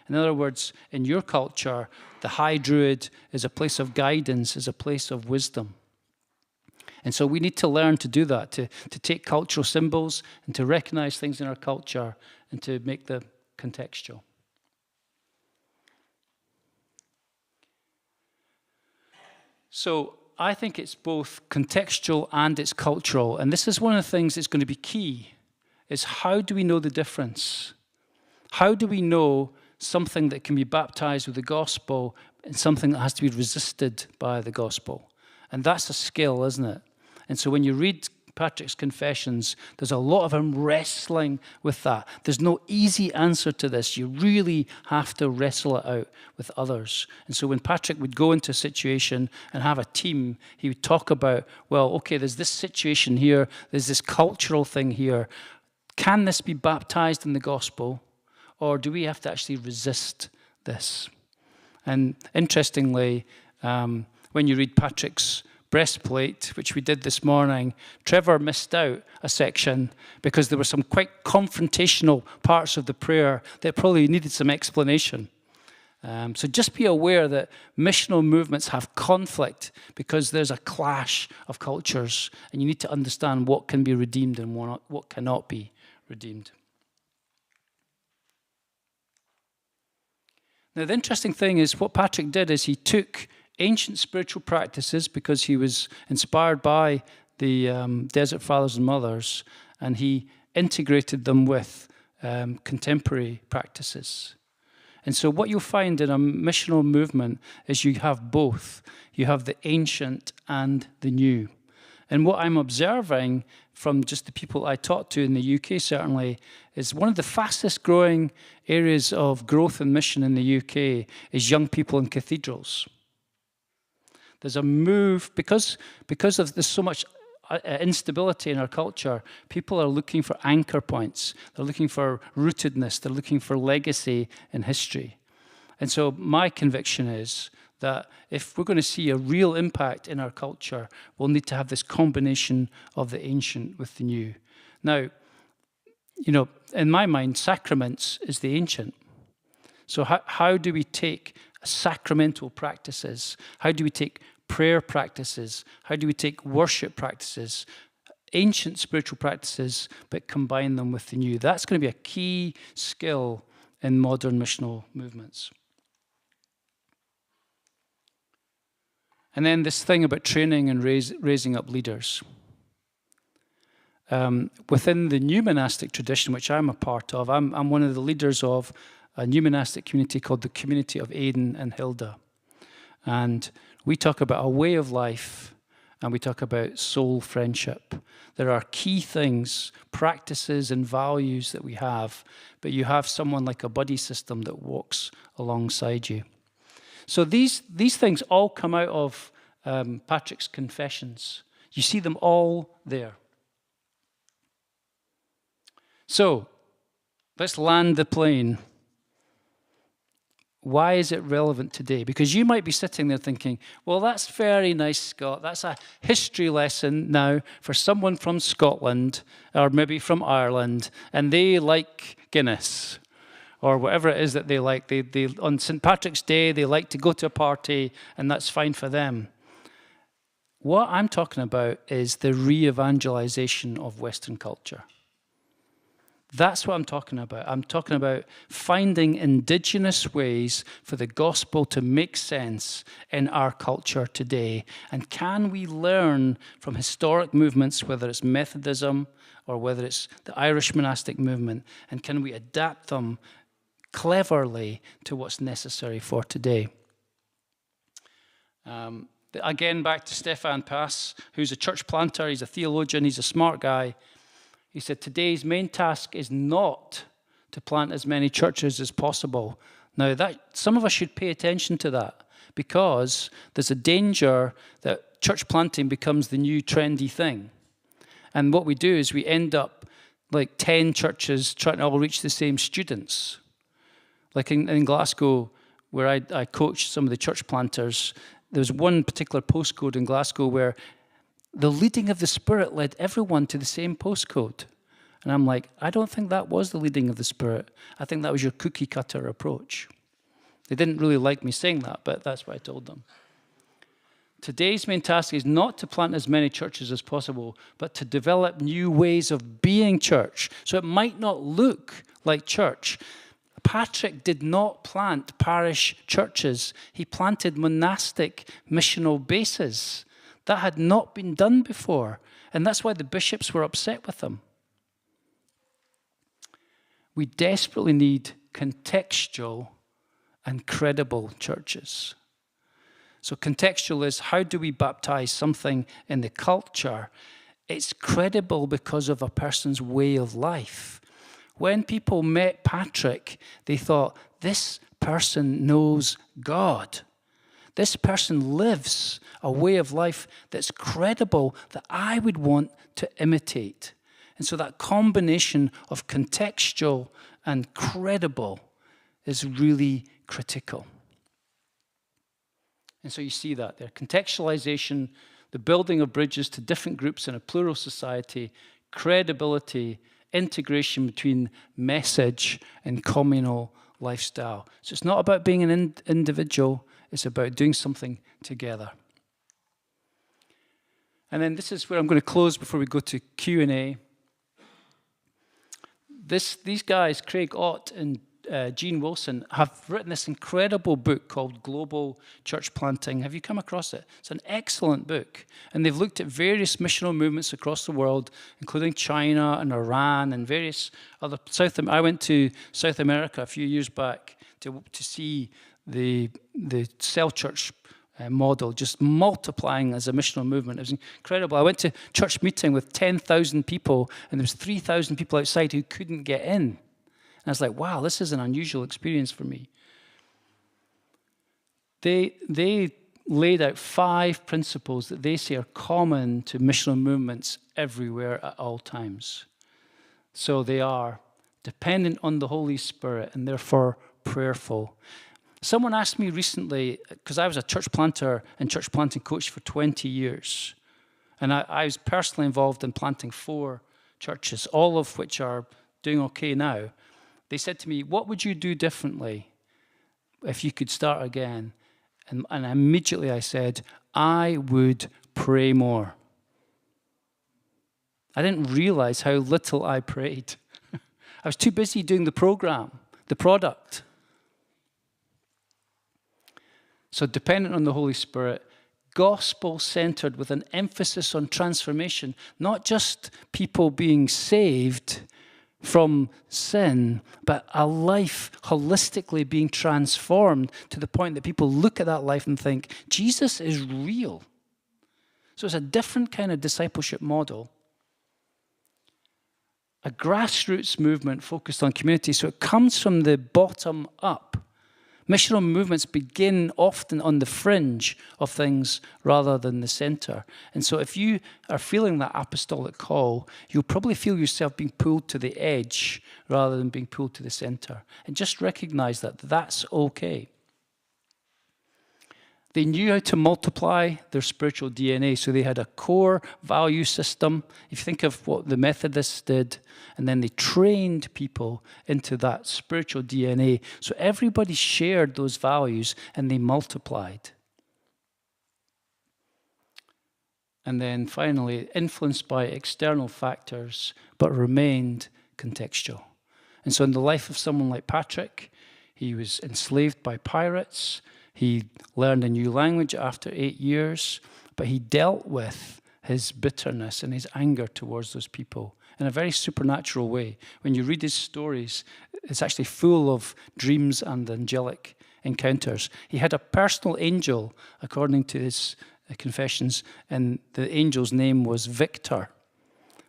In other words, in your culture, the high druid is a place of guidance, is a place of wisdom. And so we need to learn to do that, to take cultural symbols and to recognize things in our culture and to make them contextual. So I think it's both contextual and it's cultural. And this is one of the things that's going to be key, is how do we know the difference? How do we know something that can be baptized with the gospel and something that has to be resisted by the gospel? And that's a skill, isn't it? And so when you read Patrick's confessions, there's a lot of him wrestling with that. There's no easy answer to this. You really have to wrestle it out with others. And so when Patrick would go into a situation and have a team, he would talk about, well, okay, there's this situation here, there's this cultural thing here. Can this be baptized in the gospel, or do we have to actually resist this? And interestingly, when you read Patrick's breastplate, which we did this morning, Trevor missed out a section because there were some quite confrontational parts of the prayer that probably needed some explanation. So just be aware that missional movements have conflict because there's a clash of cultures, and you need to understand what can be redeemed and what cannot be redeemed. Now, the interesting thing is what Patrick did is he took ancient spiritual practices because he was inspired by the Desert Fathers and Mothers, and he integrated them with contemporary practices. And so what you'll find in a missional movement is you have both. You have the ancient and the new. And what I'm observing from just the people I talk to in the UK, certainly, is one of the fastest growing areas of growth and mission in the UK is young people in cathedrals. There's a move, because of there's so much instability in our culture, people are looking for anchor points. They're looking for rootedness. They're looking for legacy in history. And so my conviction is that if we're going to see a real impact in our culture, we'll need to have this combination of the ancient with the new. Now, in my mind, sacraments is the ancient. So how do we take sacramental practices? How do we take prayer practices? How do we take worship practices? Ancient spiritual practices, but combine them with the new. That's going to be a key skill in modern missional movements. And then this thing about training and raising up leaders. Within the new monastic tradition, which I'm a part of, I'm one of the leaders of a new monastic community called the Community of Aidan and Hilda. And we talk about a way of life, and we talk about soul friendship. There are key things, practices and values that we have, but you have someone like a buddy system that walks alongside you. So these things all come out of Patrick's Confessions. You see them all there. So let's land the plane. Why is it relevant today? Because you might be sitting there thinking, well, that's very nice, Scott. That's a history lesson now for someone from Scotland or maybe from Ireland, and they like Guinness or whatever it is that they like. They on St. Patrick's Day, they like to go to a party, and that's fine for them. What I'm talking about is the re-evangelization of Western culture. That's what I'm talking about. I'm talking about finding indigenous ways for the gospel to make sense in our culture today. And can we learn from historic movements, whether it's Methodism or whether it's the Irish monastic movement, and can we adapt them cleverly to what's necessary for today? Again, back to Stefan Pass, who's a church planter. He's a theologian. He's a smart guy. He said, today's main task is not to plant as many churches as possible. Now, some of us should pay attention to that, because there's a danger that church planting becomes the new trendy thing. And what we do is we end up like 10 churches trying to all reach the same students. Like in Glasgow, where I coached some of the church planters, there was one particular postcode in Glasgow where the leading of the Spirit led everyone to the same postcode. And I'm like, I don't think that was the leading of the Spirit. I think that was your cookie cutter approach. They didn't really like me saying that, but that's what I told them. Today's main task is not to plant as many churches as possible, but to develop new ways of being church. So it might not look like church. Patrick did not plant parish churches. He planted monastic missional bases. That had not been done before, and that's why the bishops were upset with him. We desperately need contextual and credible churches. So contextual is, how do we baptize something in the culture? It's credible because of a person's way of life. When people met Patrick, they thought, this person knows God. This person lives a way of life that's credible, that I would want to imitate. And so that combination of contextual and credible is really critical. And so you see that there. Contextualization, the building of bridges to different groups in a plural society, credibility, integration between message and communal lifestyle. So it's not about being an individual, it's about doing something together. And then this is where I'm going to close before we go to Q&A. These guys, Craig Ott and Gene Wilson, have written this incredible book called Global Church Planting. Have you come across it? It's an excellent book. And they've looked at various missional movements across the world, including China and Iran and various other I went to South America a few years back to see the cell church model just multiplying as a missional movement. It was incredible. I went to church meeting with 10,000 people, and there was 3,000 people outside who couldn't get in. And I was like, wow, this is an unusual experience for me. They laid out 5 principles that they say are common to missional movements everywhere at all times. So they are dependent on the Holy Spirit and therefore prayerful. Someone asked me recently, because I was a church planter and church planting coach for 20 years, and I was personally involved in planting 4 churches, all of which are doing okay now. They said to me, what would you do differently if you could start again? And immediately I said, I would pray more. I didn't realize how little I prayed. I was too busy doing the program, the product. So dependent on the Holy Spirit, gospel-centered with an emphasis on transformation, not just people being saved from sin, but a life holistically being transformed to the point that people look at that life and think, Jesus is real. So it's a different kind of discipleship model. A grassroots movement focused on community, so it comes from the bottom up. Missional movements begin often on the fringe of things rather than the center. And so if you are feeling that apostolic call, you'll probably feel yourself being pulled to the edge rather than being pulled to the center. And just recognize that that's okay. They knew how to multiply their spiritual DNA, so they had a core value system. If you think of what the Methodists did, and then they trained people into that spiritual DNA. So everybody shared those values, and they multiplied. And then finally, influenced by external factors, but remained contextual. And so in the life of someone like Patrick, he was enslaved by pirates. He learned a new language after 8 years, but he dealt with his bitterness and his anger towards those people in a very supernatural way. When you read his stories, it's actually full of dreams and angelic encounters. He had a personal angel, according to his confessions, and the angel's name was Victor.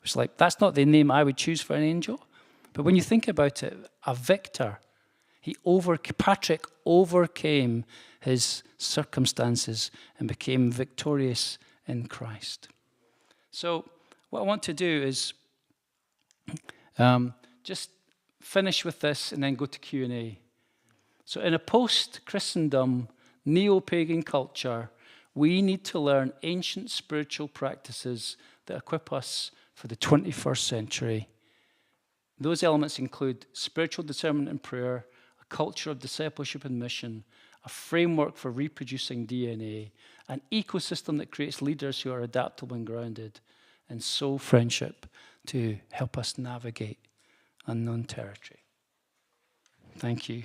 It's like, that's not the name I would choose for an angel. But when you think about it, a victor, Patrick overcame his circumstances and became victorious in Christ. So what I want to do is just finish with this and then go to Q&A. So in a post-Christendom, neo-pagan culture, we need to learn ancient spiritual practices that equip us for the 21st century. Those elements include spiritual discernment and prayer, a culture of discipleship and mission, a framework for reproducing DNA, an ecosystem that creates leaders who are adaptable and grounded, and soul friendship to help us navigate unknown territory. Thank you.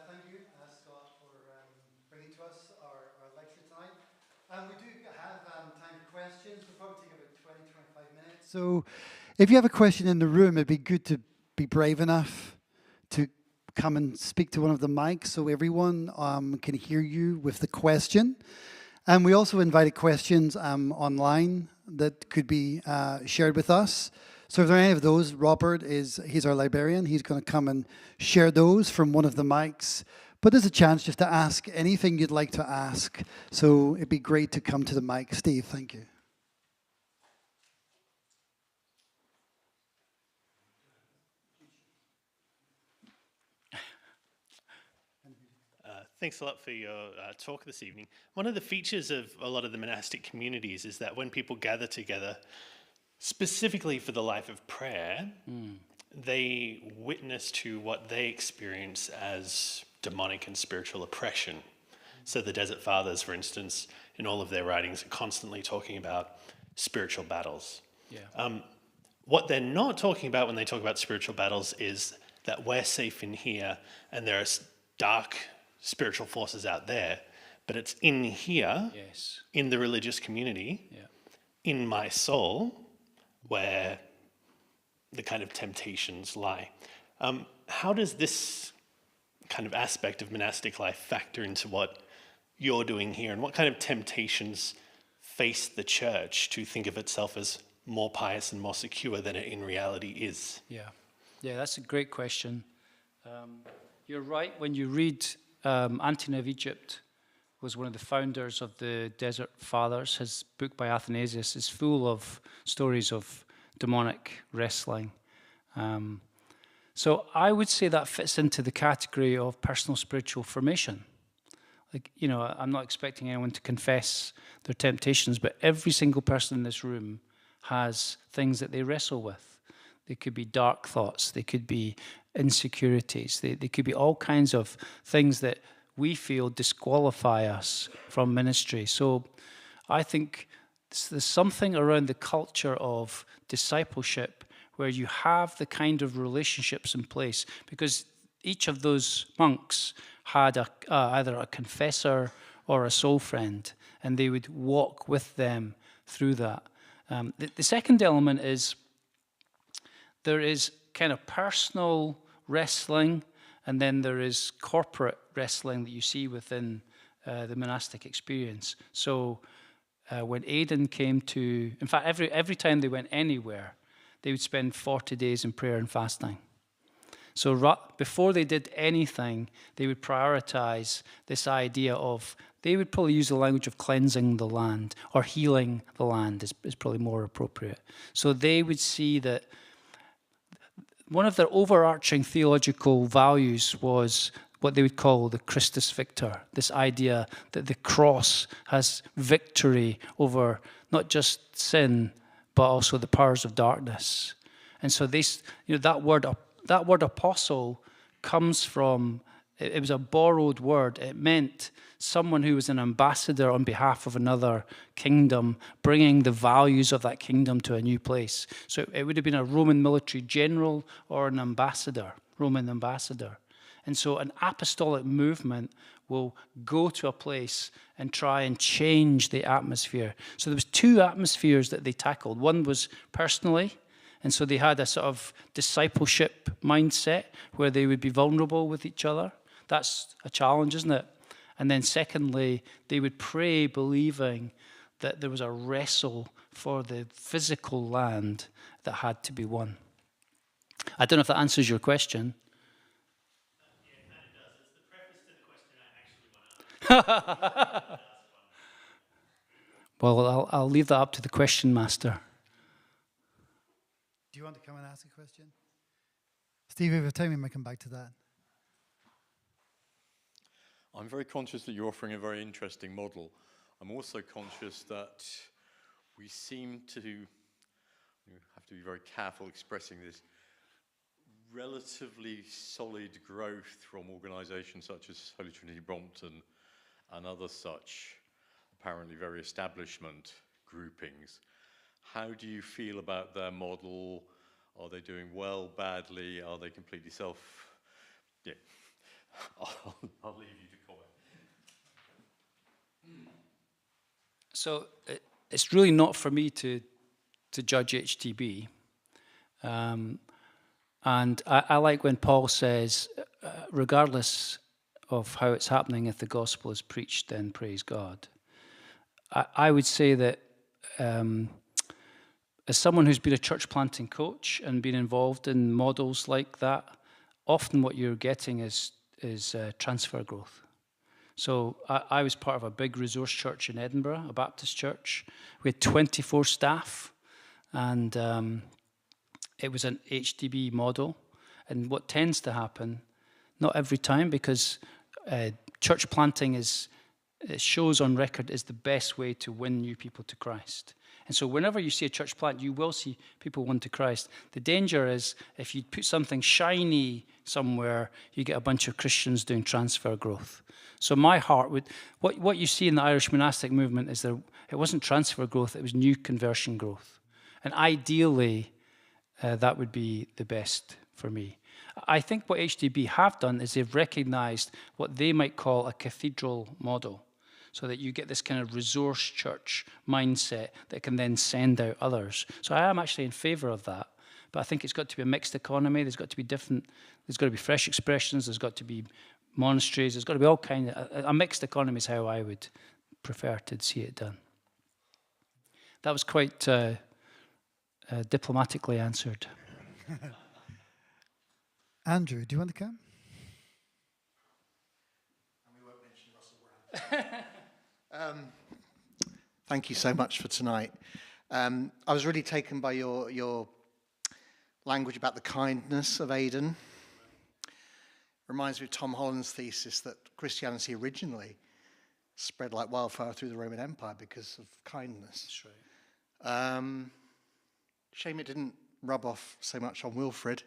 Thank you, Scott, for bringing to us our lecture tonight. We do have time for questions. We'll probably take about 20, 25 minutes. So if you have a question in the room, it'd be good to be brave enough to come and speak to one of the mics so everyone can hear you with the question. And we also invited questions online that could be shared with us. So if there are any of those, he's our librarian. He's going to come and share those from one of the mics. But there's a chance just to ask anything you'd like to ask. So it'd be great to come to the mic. Steve, thank you. Thanks a lot for your talk this evening. One of the features of a lot of the monastic communities is that when people gather together, specifically for the life of prayer, they witness to what they experience as demonic and spiritual oppression. So the Desert Fathers, for instance, in all of their writings are constantly talking about spiritual battles. Yeah. What they're not talking about when they talk about spiritual battles is that we're safe in here and there are dark spiritual forces out there, but it's in here, Yes. in the religious community, in my soul, where the kind of temptations lie. How does this kind of aspect of monastic life factor into what you're doing here, and what kind of temptations face the church to think of itself as more pious and more secure than it in reality is? Yeah, that's a great question. You're right when you read Anthony of Egypt, was one of the founders of the Desert Fathers. His book by Athanasius is full of stories of demonic wrestling. So I would say that fits into the category of personal spiritual formation. Like, you know, I'm not expecting anyone to confess their temptations, but every single person in this room has things that they wrestle with. They could be dark thoughts, they could be insecurities, they could be all kinds of things that we feel disqualify us from ministry. So I think there's something around the culture of discipleship where you have the kind of relationships in place, because each of those monks had either a confessor or a soul friend, and they would walk with them through that. The second element is there is kind of personal wrestling, and then there is corporate wrestling that you see within the monastic experience. So when Aidan came to, in fact, every time they went anywhere, they would spend 40 days in prayer and fasting. So before they did anything, they would prioritize this idea of, they would probably use the language of cleansing the land, or healing the land is probably more appropriate. So they would see that one of their overarching theological values was what they would call the Christus Victor, this idea that the cross has victory over not just sin, but also the powers of darkness. And so that word apostle comes from, it was a borrowed word. It meant someone who was an ambassador on behalf of another kingdom, bringing the values of that kingdom to a new place. So it would have been a Roman military general or an ambassador, Roman ambassador. And so an apostolic movement will go to a place and try and change the atmosphere. So there was two atmospheres that they tackled. One was personally, and so they had a sort of discipleship mindset where they would be vulnerable with each other. That's a challenge, isn't it? And then secondly, they would pray believing that there was a wrestle for the physical land that had to be won. I don't know if that answers your question. Yeah, it does. It's the preface to the question I actually want to ask. Well, I'll leave that up to the question master. Do you want to come and ask a question? Steve, if you have time, we might come back to that. I'm very conscious that you're offering a very interesting model. I'm also conscious that we seem to, you have to be very careful expressing this, relatively solid growth from organisations such as Holy Trinity Brompton and other such, apparently very establishment groupings. How do you feel about their model? Are they doing well, badly? Are they completely Yeah, I'll leave you to comment. So it's really not for me to judge HTB. And I like when Paul says, regardless of how it's happening, if the gospel is preached, then praise God. I would say that as someone who's been a church planting coach and been involved in models like that, often what you're getting is transfer growth. So I was part of a big resource church in Edinburgh, a Baptist church. We had 24 staff, and it was an HDB model. And what tends to happen, not every time, because church planting it shows on record is the best way to win new people to Christ. And so whenever you see a church plant, you will see people won to Christ. The danger is if you put something shiny somewhere, you get a bunch of Christians doing transfer growth. So my heart would, what you see in the Irish monastic movement is it wasn't transfer growth, it was new conversion growth. And ideally, that would be the best for me. I think what HDB have done is they've recognized what they might call a cathedral model, so that you get this kind of resource church mindset that can then send out others. So I am actually in favor of that. But I think it's got to be a mixed economy. There's got to be there's got to be fresh expressions. There's got to be monasteries. There's got to be all kinds of, a mixed economy is how I would prefer to see it done. That was quite diplomatically answered. Andrew, do you want to come? And we won't mention Russell Brand. Thank you so much for tonight. I was really taken by your language about the kindness of Aidan. Reminds me of Tom Holland's thesis that Christianity originally spread like wildfire through the Roman Empire because of kindness. That's right. Shame it didn't rub off so much on Wilfred,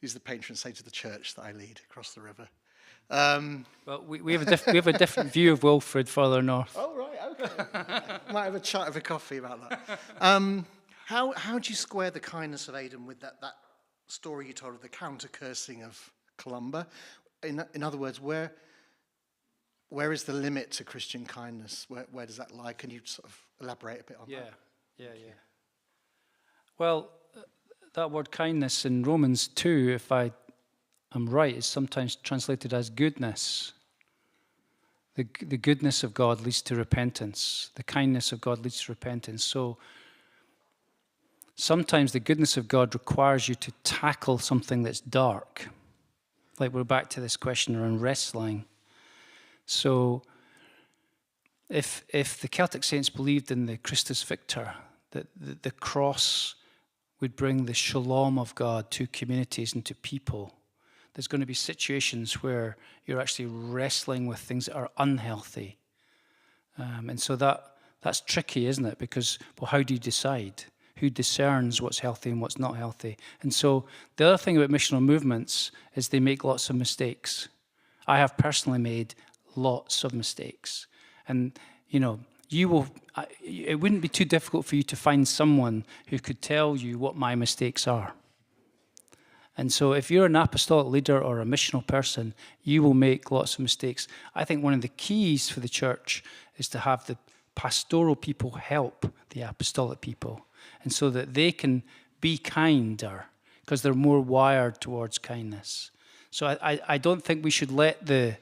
who's the patron saint of the church that I lead across the river. Well, we have a different view of Wilfred further north. Oh, right, okay. Might have a chat over coffee about that. How do you square the kindness of Aidan with that story you told of the counter-cursing of Columba? In other words, where is the limit to Christian kindness? Where does that lie? Can you sort of elaborate a bit on that? Yeah. Well, that word kindness in Romans 2, if I am right, is sometimes translated as goodness. The goodness of God leads to repentance. The kindness of God leads to repentance. So sometimes the goodness of God requires you to tackle something that's dark. Like we're back to this question around wrestling. So if the Celtic saints believed in the Christus Victor, that the cross would bring the shalom of God to communities and to people, there's going to be situations where you're actually wrestling with things that are unhealthy. And so that's tricky, isn't it? Because, well, how do you decide? Who discerns what's healthy and what's not healthy? And so the other thing about missional movements is they make lots of mistakes. I have personally made lots of mistakes. And, it wouldn't be too difficult for you to find someone who could tell you what my mistakes are. And so if you're an apostolic leader or a missional person, you will make lots of mistakes. I think one of the keys for the church is to have the pastoral people help the apostolic people, and so that they can be kinder because they're more wired towards kindness. So I don't think we should let the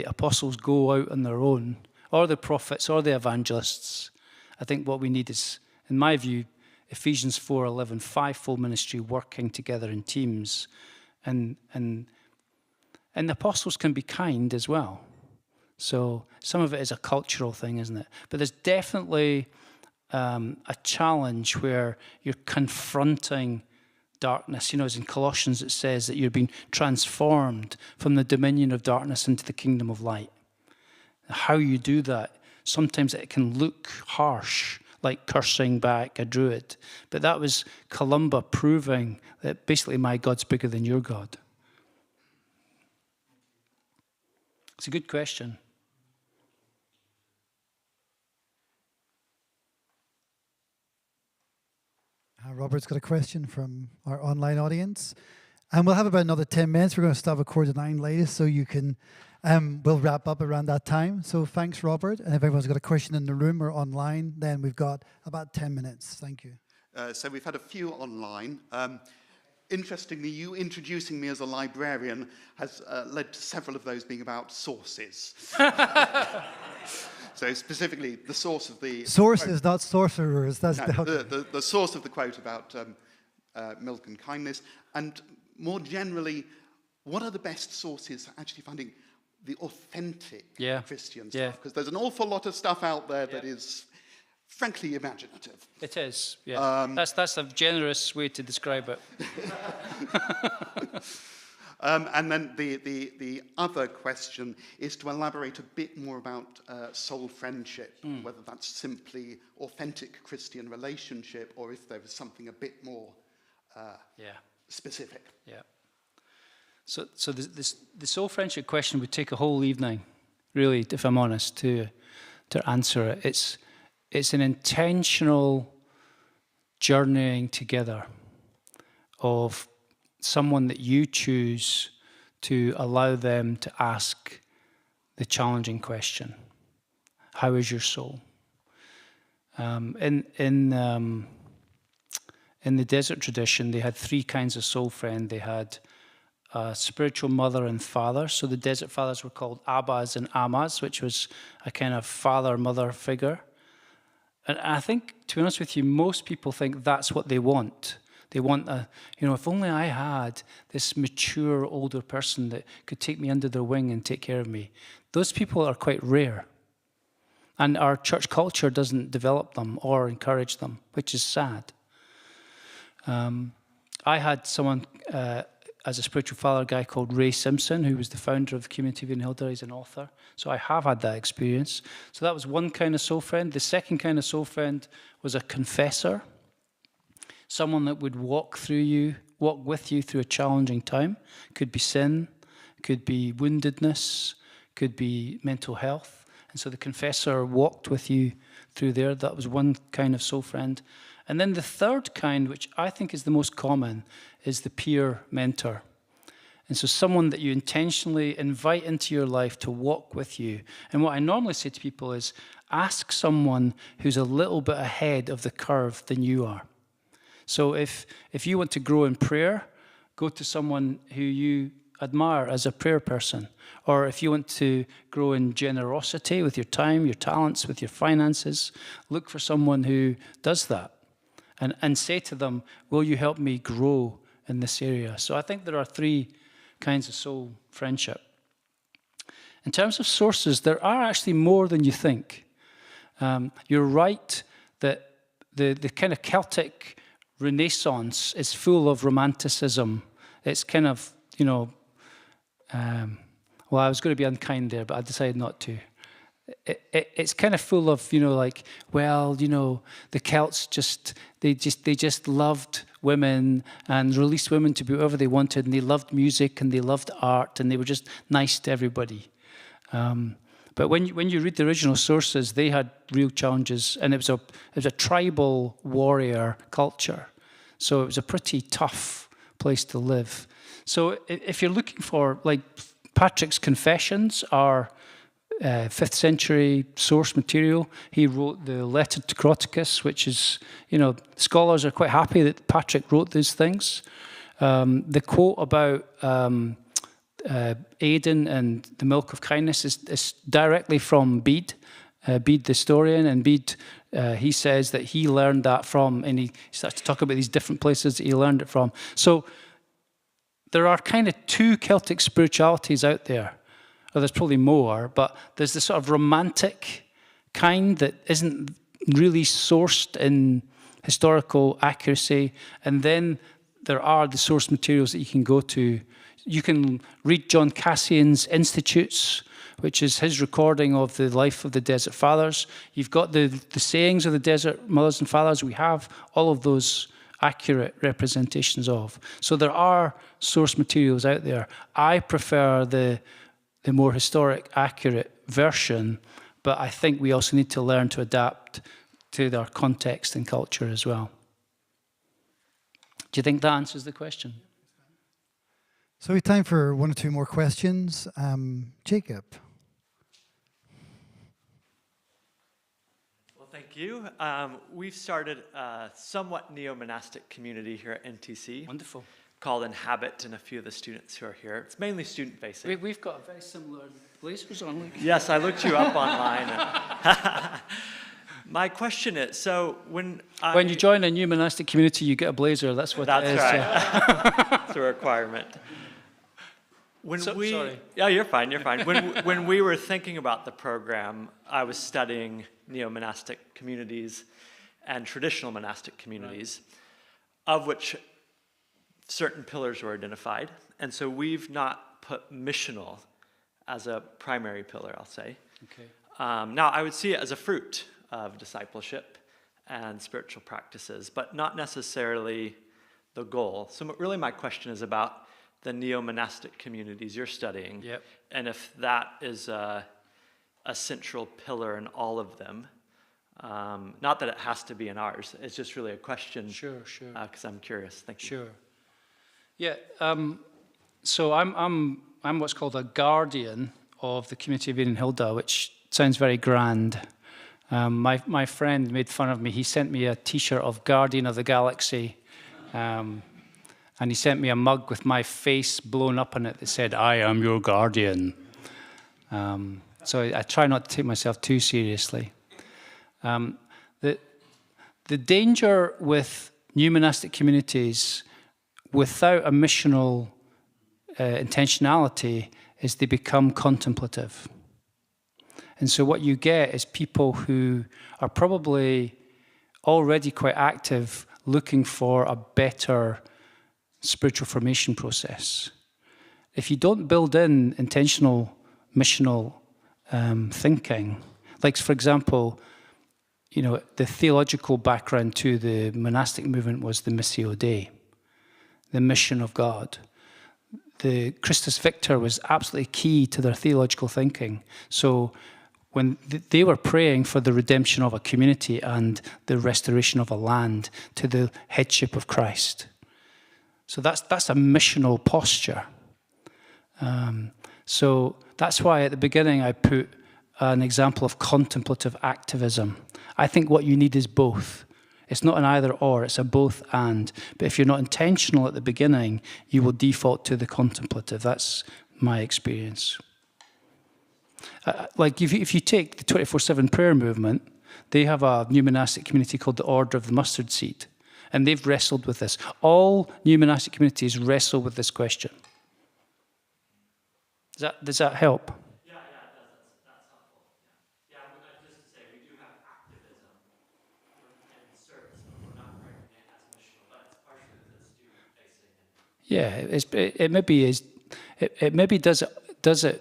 apostles go out on their own, or the prophets, or the evangelists. I think what we need is, in my view, Ephesians 4:11, fivefold ministry working together in teams. And the apostles can be kind as well. So some of it is a cultural thing, isn't it? But there's definitely a challenge where you're confronting darkness. As in Colossians it says that you're being transformed from the dominion of darkness into the kingdom of light. How you do that, sometimes it can look harsh, like cursing back a druid. But that was Columba proving that basically my God's bigger than your God. It's a good question. Robert's got a question from our online audience. And we'll have about another 10 minutes. We're going to stop at 8:45 latest, so you can, we'll wrap up around that time. So thanks, Robert. And if everyone's got a question in the room or online, then we've got about 10 minutes. Thank you. So we've had a few online. Interestingly, you introducing me as a librarian has led to several of those being about sources. So specifically, the source of the... Sources, not sorcerers. That's the source of the quote about milk and kindness. And more generally, what are the best sources for actually finding the authentic Christian stuff? Because there's an awful lot of stuff out there that is, frankly, imaginative. It is, yeah. That's a generous way to describe it. And then the other question is to elaborate a bit more about soul friendship, whether that's simply authentic Christian relationship or if there was something a bit more specific. Yeah. So the soul friendship question would take a whole evening, really, if I'm honest, to answer it. It's an intentional journeying together of someone that you choose to allow them to ask the challenging question: how is your soul? In the desert tradition, they had three kinds of soul friend. They had a spiritual mother and father. So the desert fathers were called Abbas and Ammas, which was a kind of father-mother figure. And I think, to be honest with you, most people think that's what they want. They want if only I had this mature older person that could take me under their wing and take care of me. those people are quite rare. And our church culture doesn't develop them or encourage them, which is sad. I had someone as a spiritual father, a guy called Ray Simpson, who was the founder of the Community of Hilda. He's an author. So I have had that experience. So that was one kind of soul friend. The second kind of soul friend was a confessor, someone that would walk with you through a challenging time. Could be sin, could be woundedness, could be mental health. And so the confessor walked with you through there. That was one kind of soul friend. And then the third kind, which I think is the most common, is the peer mentor. And so someone that you intentionally invite into your life to walk with you. And what I normally say to people is, ask someone who's a little bit ahead of the curve than you are. So if you want to grow in prayer, go to someone who you admire as a prayer person. Or if you want to grow in generosity with your time, your talents, with your finances, look for someone who does that. And say to them, will you help me grow in this area? So I think there are three kinds of soul friendship. In terms of sources, there are actually more than you think. You're right that the kind of Celtic Renaissance is full of romanticism. It's kind of, well, I was going to be unkind there, but I decided not to. It's kind of full of, the Celts just loved women and released women to be whoever they wanted, and they loved music and they loved art and they were just nice to everybody. But when you read the original sources, they had real challenges, and it was a tribal warrior culture. So it was a pretty tough place to live. So if you're looking for, Patrick's Confessions are 5th century source material. He wrote the Letter to Croticus, which is, scholars are quite happy that Patrick wrote these things. The quote about Aidan and the milk of kindness is directly from Bede, Bede the historian, and Bede, he says that he learned that from, and he starts to talk about these different places that he learned it from. So there are kind of two Celtic spiritualities out there. Well, there's probably more, but there's this sort of romantic kind that isn't really sourced in historical accuracy. And then there are the source materials that you can go to. You can read John Cassian's Institutes, which is his recording of the life of the Desert Fathers. You've got the sayings of the Desert Mothers and Fathers. We have all of those accurate representations of. So there are source materials out there. I prefer the more historic, accurate version, but I think we also need to learn to adapt to our context and culture as well. Do you think that answers the question? So we have time for one or two more questions. Jacob. Well, thank you. We've started a somewhat neo-monastic community here at NTC. Wonderful. Called Inhabit, and a few of the students who are here. It's mainly student-facing. We've got very similar blazers on. Luke. Yes, I looked you up online. My question is, so when you join a new monastic community, you get a blazer. That's what it is. That's right. It's a requirement. Sorry. Yeah, you're fine. You're fine. When we were thinking about the program, I was studying neo-monastic communities and traditional monastic communities, of which certain pillars were identified. And so we've not put missional as a primary pillar, I'll say. Okay. Now, I would see it as a fruit of discipleship and spiritual practices, but not necessarily the goal. So really my question is about the neo-monastic communities you're studying, yep. And if that is a central pillar in all of them. Not that it has to be in ours. It's just really a question. Sure. Because I'm curious. Thank you. Sure. Yeah. So I'm what's called a guardian of the Community of Hilda, which sounds very grand. My friend made fun of me. He sent me a T-shirt of Guardian of the Galaxy, and he sent me a mug with my face blown up on it that said, "I am your guardian." So I try not to take myself too seriously. The danger with new monastic communities without a missional intentionality is they become contemplative. And so what you get is people who are probably already quite active, looking for a better spiritual formation process. If you don't build in intentional missional thinking, like, for example, the theological background to the monastic movement was the Missio Dei, the mission of God. The Christus Victor was absolutely key to their theological thinking. So when they were praying for the redemption of a community and the restoration of a land to the headship of Christ. So that's a missional posture. So that's why at the beginning I put an example of contemplative activism. I think what you need is both. It's not an either or, it's a both and. But if you're not intentional at the beginning, you will default to the contemplative. That's my experience. Like if you take the 24/7 prayer movement, they have a new monastic community called the Order of the Mustard Seed. And they've wrestled with this. All new monastic communities wrestle with this question. Does that help? Yeah, it does. That's helpful. Yeah, just to say, we do have activism and service, but we're not writing it as missional. But it's partially the student facing. Yeah, it maybe does it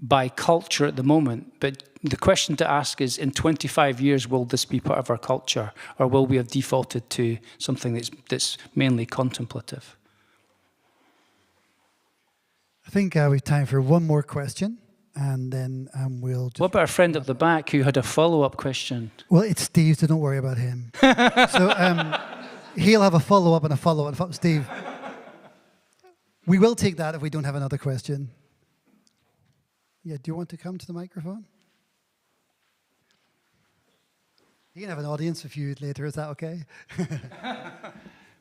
by culture at the moment, but the question to ask is, in 25 years, will this be part of our culture, or will we have defaulted to something that's mainly contemplative? I think we have time for one more question, and then we'll just... What about our friend at the back who had a follow-up question? Well, it's Steve, so don't worry about him. So he'll have a follow-up and a follow-up. Steve, we will take that if we don't have another question. Yeah, do you want to come to the microphone? You can have an audience with you later, is that okay?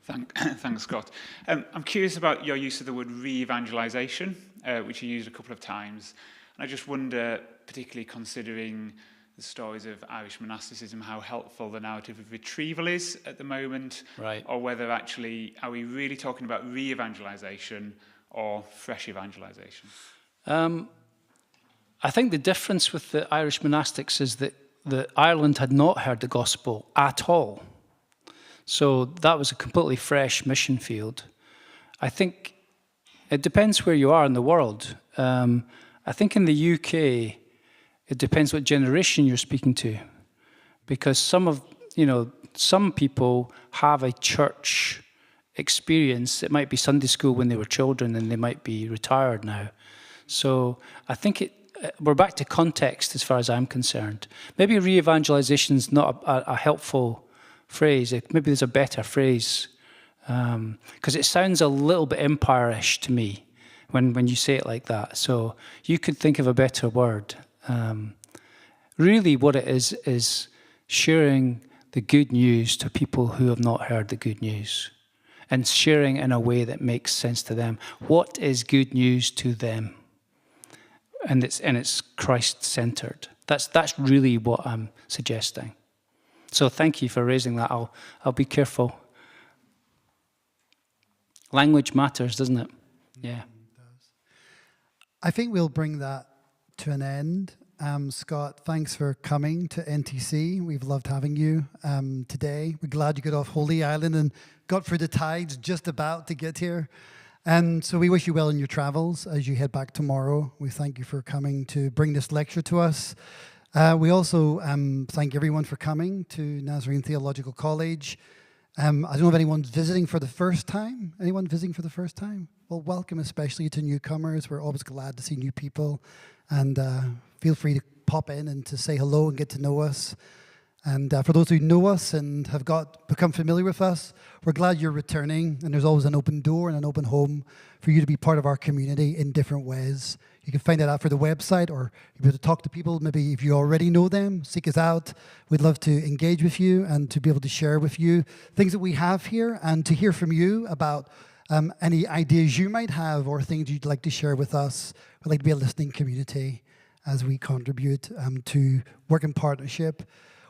Thanks, Scott. I'm curious about your use of the word re-evangelization, which you used a couple of times. And I just wonder, particularly considering the stories of Irish monasticism, how helpful the narrative of retrieval is at the moment, right? Or whether actually, are we really talking about re-evangelization or fresh evangelization? I think the difference with the Irish monastics is that Ireland had not heard the gospel at all. So that was a completely fresh mission field. I think it depends where you are in the world. I think in the UK, it depends what generation you're speaking to. Because some people have a church experience. It might be Sunday school when they were children and they might be retired now. So I think we're back to context as far as I'm concerned. Maybe re-evangelization is not a helpful phrase. Maybe there's a better phrase, because it sounds a little bit empire-ish to me when you say it like that. So you could think of a better word. Really what it is sharing the good news to people who have not heard the good news, and sharing in a way that makes sense to them. What is good news to them? And it's Christ-centered. That's really what I'm suggesting. So thank you for raising that. I'll be careful. Language matters, doesn't it? Yeah. It does. I think we'll bring that to an end. Scott, thanks for coming to NTC. We've loved having you today. We're glad you got off Holy Island and got through the tides just about to get here. And so we wish you well in your travels as you head back tomorrow. We thank you for coming to bring this lecture to us. We also thank everyone for coming to Nazarene Theological College. I don't know if anyone's visiting for the first time. Anyone visiting for the first time? Well, welcome especially to newcomers. We're always glad to see new people. And feel free to pop in and to say hello and get to know us. And for those who know us and have become familiar with us, we're glad you're returning. And there's always an open door and an open home for you to be part of our community in different ways. You can find that out for the website, or you'll be able to talk to people. Maybe if you already know them, seek us out. We'd love to engage with you and to be able to share with you things that we have here, and to hear from you about any ideas you might have or things you'd like to share with us. We'd like to be a listening community as we contribute to work in partnership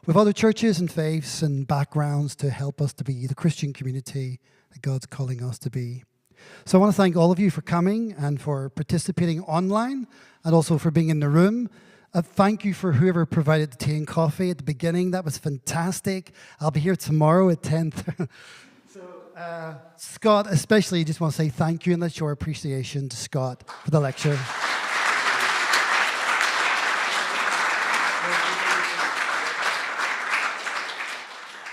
with other churches and faiths and backgrounds to help us to be the Christian community that God's calling us to be. So I want to thank all of you for coming and for participating online, and also for being in the room. Thank you for whoever provided the tea and coffee at the beginning. That was fantastic. I'll be here tomorrow at 10:30. Scott, especially, just want to say thank you and let's show our appreciation to Scott for the lecture.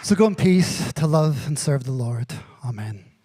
So go in peace to love and serve the Lord. Amen.